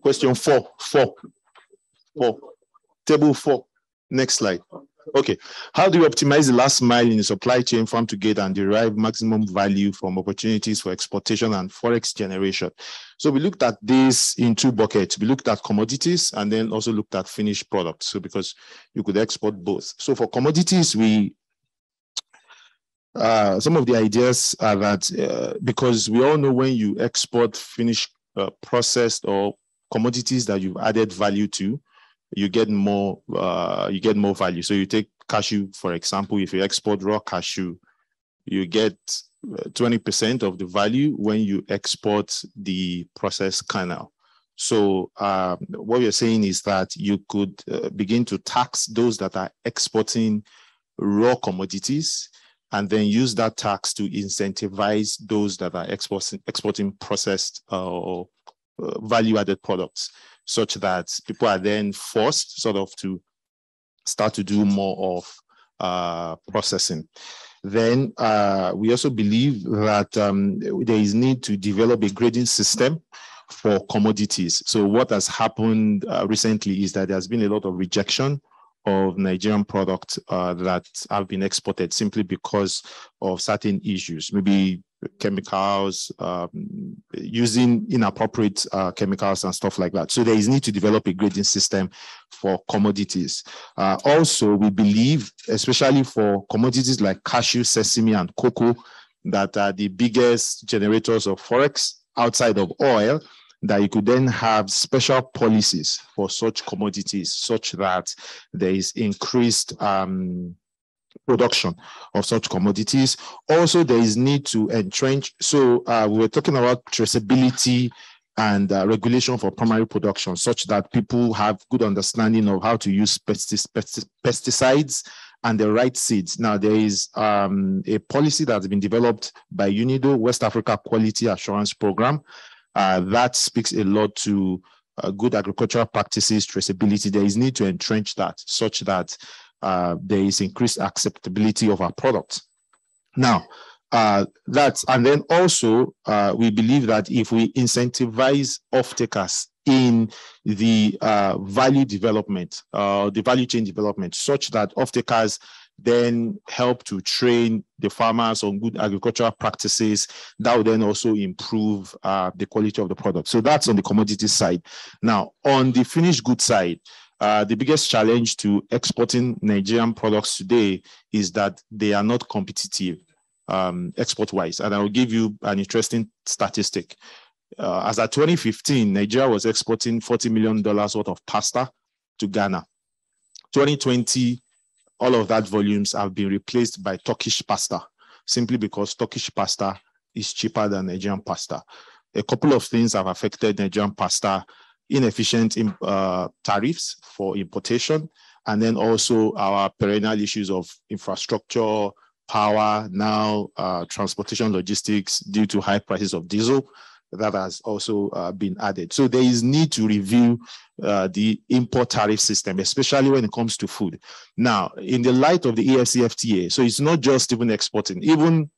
Question 4. Table 4. Next slide. Okay. How do you optimize the last mile in the supply chain farm to gate and derive maximum value from opportunities for exportation and forex generation? So we looked at this in two buckets. We looked at commodities and then also looked at finished products. So because you could export both. So for commodities, some of the ideas are that because we all know when you export finished processed or commodities that you've added value to, you get more value. So you take cashew, for example. If you export raw cashew, you get 20% of the value when you export the processed kernel. So what we're saying is that you could begin to tax those that are exporting raw commodities and then use that tax to incentivize those that are exporting processed or value-added products, such that people are then forced sort of to start to do more of processing. Then we also believe that there is need to develop a grading system for commodities. So what has happened recently is that there's been a lot of rejection of Nigerian products that have been exported simply because of certain issues, maybe chemicals, using inappropriate chemicals and stuff like that. So there is need to develop a grading system for commodities. Also, we believe, especially for commodities like cashew, sesame, and cocoa, that are the biggest generators of forex outside of oil, that you could then have special policies for such commodities such that there is increased production of such commodities. Also, there is need to entrench. So we were talking about traceability and regulation for primary production, such that people have good understanding of how to use pesticides and the right seeds. Now, there is a policy that has been developed by UNIDO, West Africa Quality Assurance Program, that speaks a lot to good agricultural practices, traceability. There is need to entrench that such that there is increased acceptability of our products. Now, and then also we believe that if we incentivize off-takers in the value development, the value chain development, such that off-takers then help to train the farmers on good agricultural practices, that will then also improve the quality of the product. So that's on the commodity side. Now, on the finished goods side, the biggest challenge to exporting Nigerian products today is that they are not competitive export-wise. And I will give you an interesting statistic. As at 2015, Nigeria was exporting $40 million worth of pasta to Ghana. 2020, all of that volumes have been replaced by Turkish pasta, simply because Turkish pasta is cheaper than Nigerian pasta. A couple of things have affected Nigerian pasta: inefficient tariffs for importation, and then also our perennial issues of infrastructure, power, now transportation logistics due to high prices of diesel. That has also been added. So there is need to review the import tariff system, especially when it comes to food. Now, in the light of the EFCFTA, so it's not just even exporting, even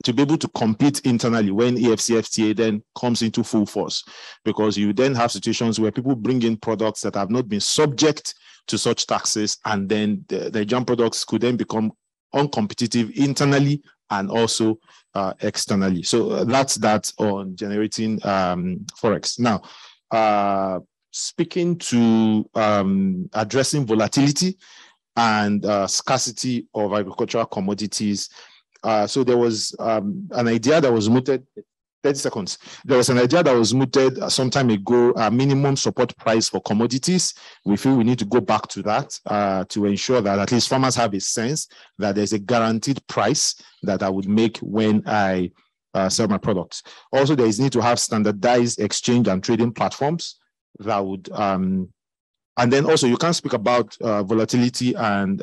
to be able to compete internally when EFCFTA then comes into full force, because you then have situations where people bring in products that have not been subject to such taxes, and then the Nigerian products could then become uncompetitive internally and also externally. So that's that on generating forex. Now, speaking to addressing volatility and scarcity of agricultural commodities. So there was an idea that was mooted. 30 seconds. There was an idea that was mooted some time ago, a minimum support price for commodities. We feel we need to go back to that to ensure that at least farmers have a sense that there's a guaranteed price that I would make when I sell my products. Also, there is need to have standardized exchange and trading platforms that would, and then also you can't speak about volatility and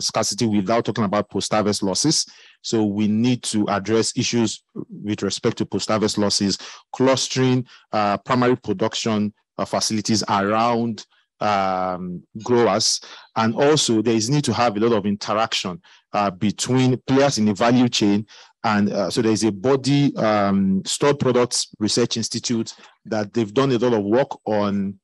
scarcity without talking about post-harvest losses. So we need to address issues with respect to post-harvest losses, clustering primary production facilities around growers. And also there is need to have a lot of interaction between players in the value chain. And so there's a body, Stored Products Research Institute, that they've done a lot of work on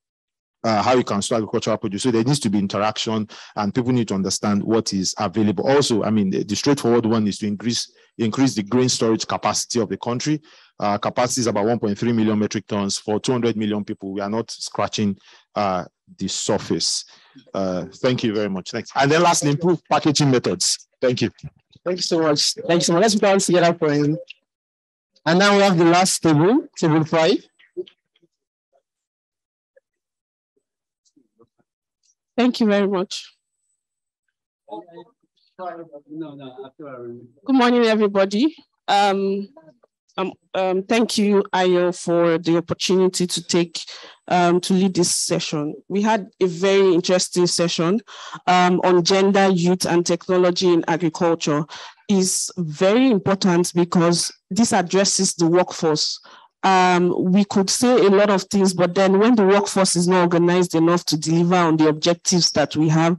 how you can store agricultural produce. So there needs to be interaction, and people need to understand what is available. Also, I mean, the straightforward one is to increase the grain storage capacity of the country. Capacity is about 1.3 million metric tons for 200 million people. We are not scratching the surface. Thank you very much. Thanks. And then lastly, improve packaging methods. Thank you. Thank you so much. Thank you so much. Let's put all together for him. And now we have the last table, table 5. Thank you very much. Good morning, everybody. Thank you, Ayo, for the opportunity to lead this session. We had a very interesting session on gender, youth, and technology in agriculture. Is very important because this addresses the workforce. We could say a lot of things, but then when the workforce is not organized enough to deliver on the objectives that we have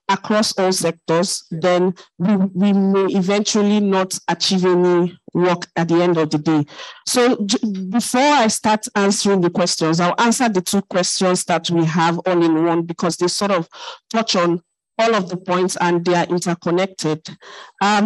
across all sectors, then we may eventually not achieve any work at the end of the day. So before I start answering the questions, I'll answer the 2 questions that we have all in one because they sort of touch on all of the points and they are interconnected. I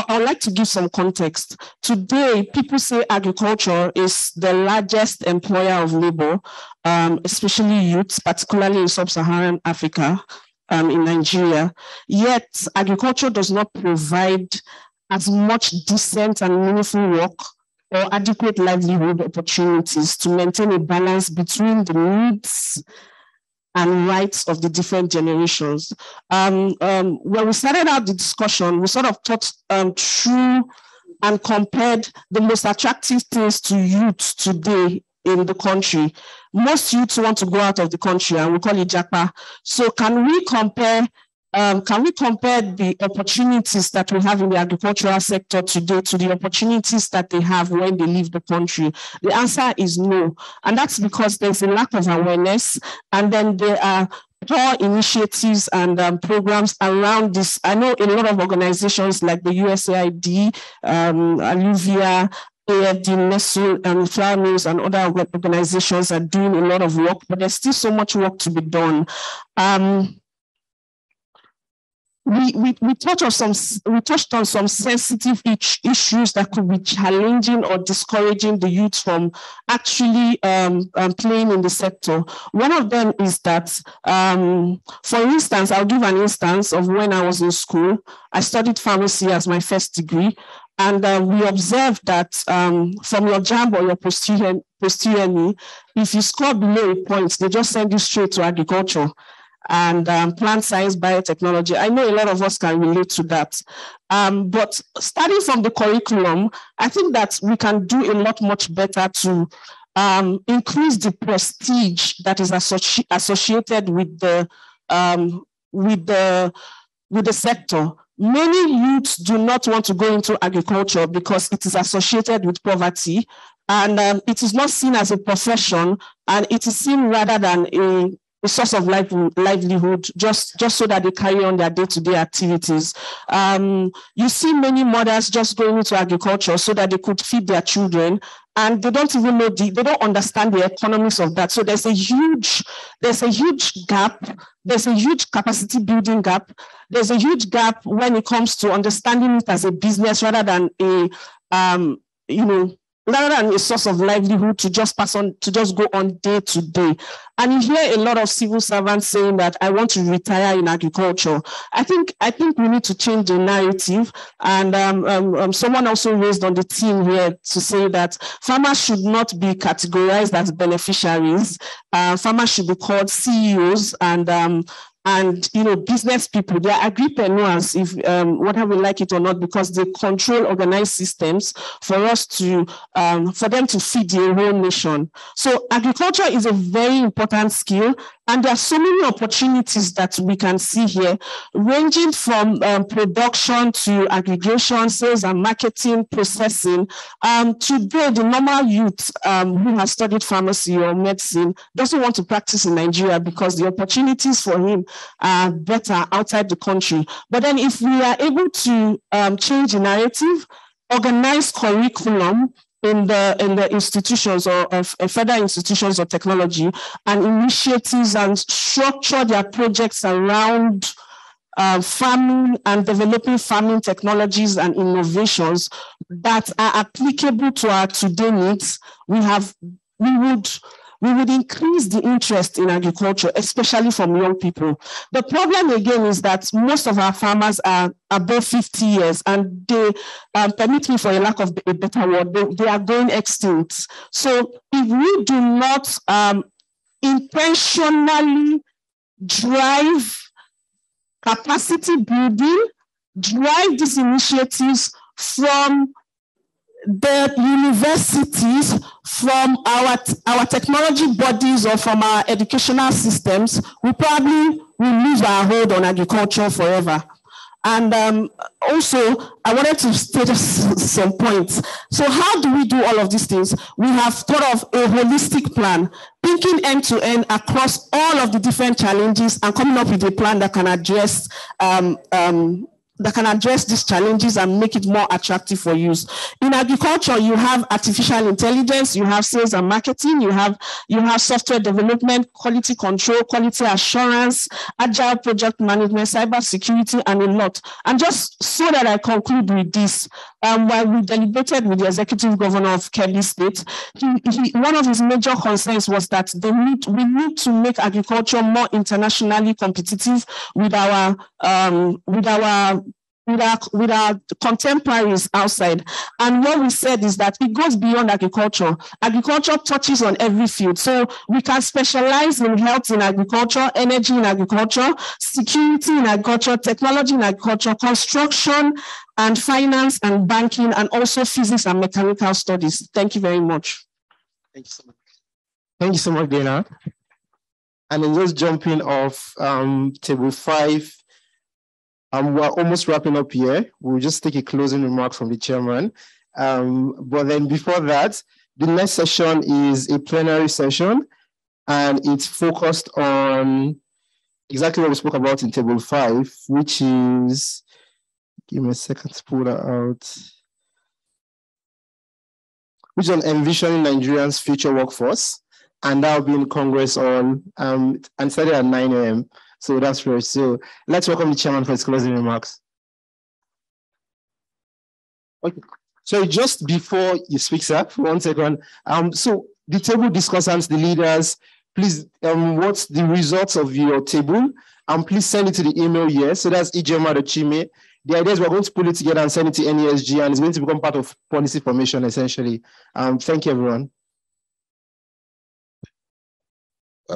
would like to give some context. Today, people say agriculture is the largest employer of labor, especially youths, particularly in sub-Saharan Africa, in Nigeria. Yet, agriculture does not provide as much decent and meaningful work or adequate livelihood opportunities to maintain a balance between the needs and rights of the different generations. When we started out the discussion, we sort of thought through and compared the most attractive things to youth today in the country. Most youths want to go out of the country, and we call it Japa. So can we compare the opportunities that we have in the agricultural sector today to the opportunities that they have when they leave the country? The answer is no. And that's because there's a lack of awareness. And then there are poor initiatives and programs around this. I know a lot of organizations like the USAID, Alluvia, AFD, NESG, and Flour Mills and other organizations are doing a lot of work, but there's still so much work to be done. We touched on some sensitive issues that could be challenging or discouraging the youth from actually playing in the sector. One of them is that, for instance, I'll give an instance of when I was in school. I studied pharmacy as my first degree, and we observed that from your JAMB or your post-UNE, if you score below a point, they just send you straight to agriculture and plant science, biotechnology. I know a lot of us can relate to that. But starting from the curriculum, I think that we can do a lot much better to increase the prestige that is associated with the sector. Many youths do not want to go into agriculture because it is associated with poverty, and it is not seen as a profession, and it is seen rather than a source of livelihood, just so that they carry on their day-to-day activities. You see many mothers just going into agriculture so that they could feed their children, and they don't even know they don't understand the economics of that. So there's a huge gap. There's a huge capacity building gap. There's a huge gap when it comes to understanding it as a business rather than rather than a source of livelihood to just go on day to day. And you hear a lot of civil servants saying that I want to retire in agriculture. I think we need to change the narrative. And someone also raised on the team here to say that farmers should not be categorized as beneficiaries. Farmers should be called CEOs and business people. They are agripreneurs, if whether we like it or not, because they control organized systems for them to feed the whole nation. So agriculture is a very important skill, and there are so many opportunities that we can see here, ranging from production to aggregation, sales and marketing, processing. Today, the normal youth who has studied pharmacy or medicine doesn't want to practice in Nigeria because the opportunities for him are better outside the country. But then if we are able to change the narrative, organize curriculum, in the institutions or federal institutions of technology and initiatives and structure their projects around farming and developing farming technologies and innovations that are applicable to our today needs, we would increase the interest in agriculture, especially from young people. The problem again is that most of our farmers are above 50 years and they, permit me for a lack of a better word, they are going extinct. So if we do not intentionally drive capacity building, drive these initiatives from the universities, from our technology bodies or from our educational systems, we probably will lose our hold on agriculture forever. And also, I wanted to state some points. So how do we do all of these things? We have thought of a holistic plan, thinking end to end across all of the different challenges and coming up with a plan that can address these challenges and make it more attractive for use. In agriculture, you have artificial intelligence, you have sales and marketing, you have software development, quality control, quality assurance, agile project management, cyber security, and a lot. And just so that I conclude with this, while we deliberated with the executive governor of Kebbi State, one of his major concerns was that we need to make agriculture more internationally competitive with our contemporaries outside. And what we said is that it goes beyond agriculture. Agriculture touches on every field. So we can specialize in health in agriculture, energy in agriculture, security in agriculture, technology in agriculture, construction and finance and banking, and also physics and mechanical studies. Thank you very much. Thank you so much. Thank you so much, Dana. And then just jumping off table 5, we're almost wrapping up here. We'll just take a closing remark from the chairman. But then before that, the next session is a plenary session, and it's focused on exactly what we spoke about in table 5, which is, give me a second to pull that out, which is on envisioning Nigerian's future workforce. And that'll be in Congress on, and started at 9 a.m. So that's right. So let's welcome the chairman for his closing remarks. Okay. So just before you speak, sir, for 1 second. So the table discussants, the leaders, please, what's the results of your table? Please send it to the email here. So that's ijema.chime. The idea is we're going to pull it together and send it to NESG, and it's going to become part of policy formation, essentially. Thank you, everyone.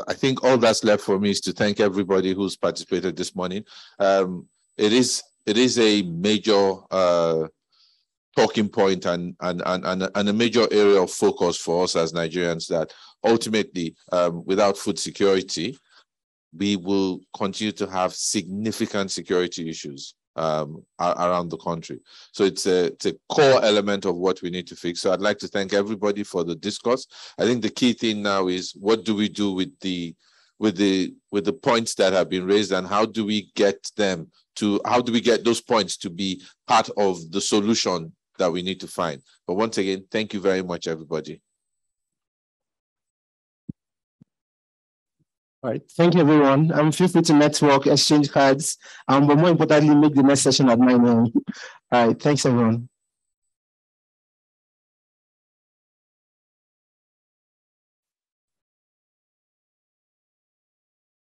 I think all that's left for me is to thank everybody who's participated this morning. It is a major talking point and a major area of focus for us as Nigerians, that ultimately, without food security, we will continue to have significant security issues around the country. So it's a core element of what we need to fix. So I'd like to thank everybody for the discourse. I think the key thing now is, what do we do with the points that have been raised, and how do we get those points to be part of the solution that we need to find? But once again, thank you very much, everybody. All right, thank you, everyone. Feel free to network, exchange cards, but more importantly, make the next session at 9 a.m. All right, thanks, everyone.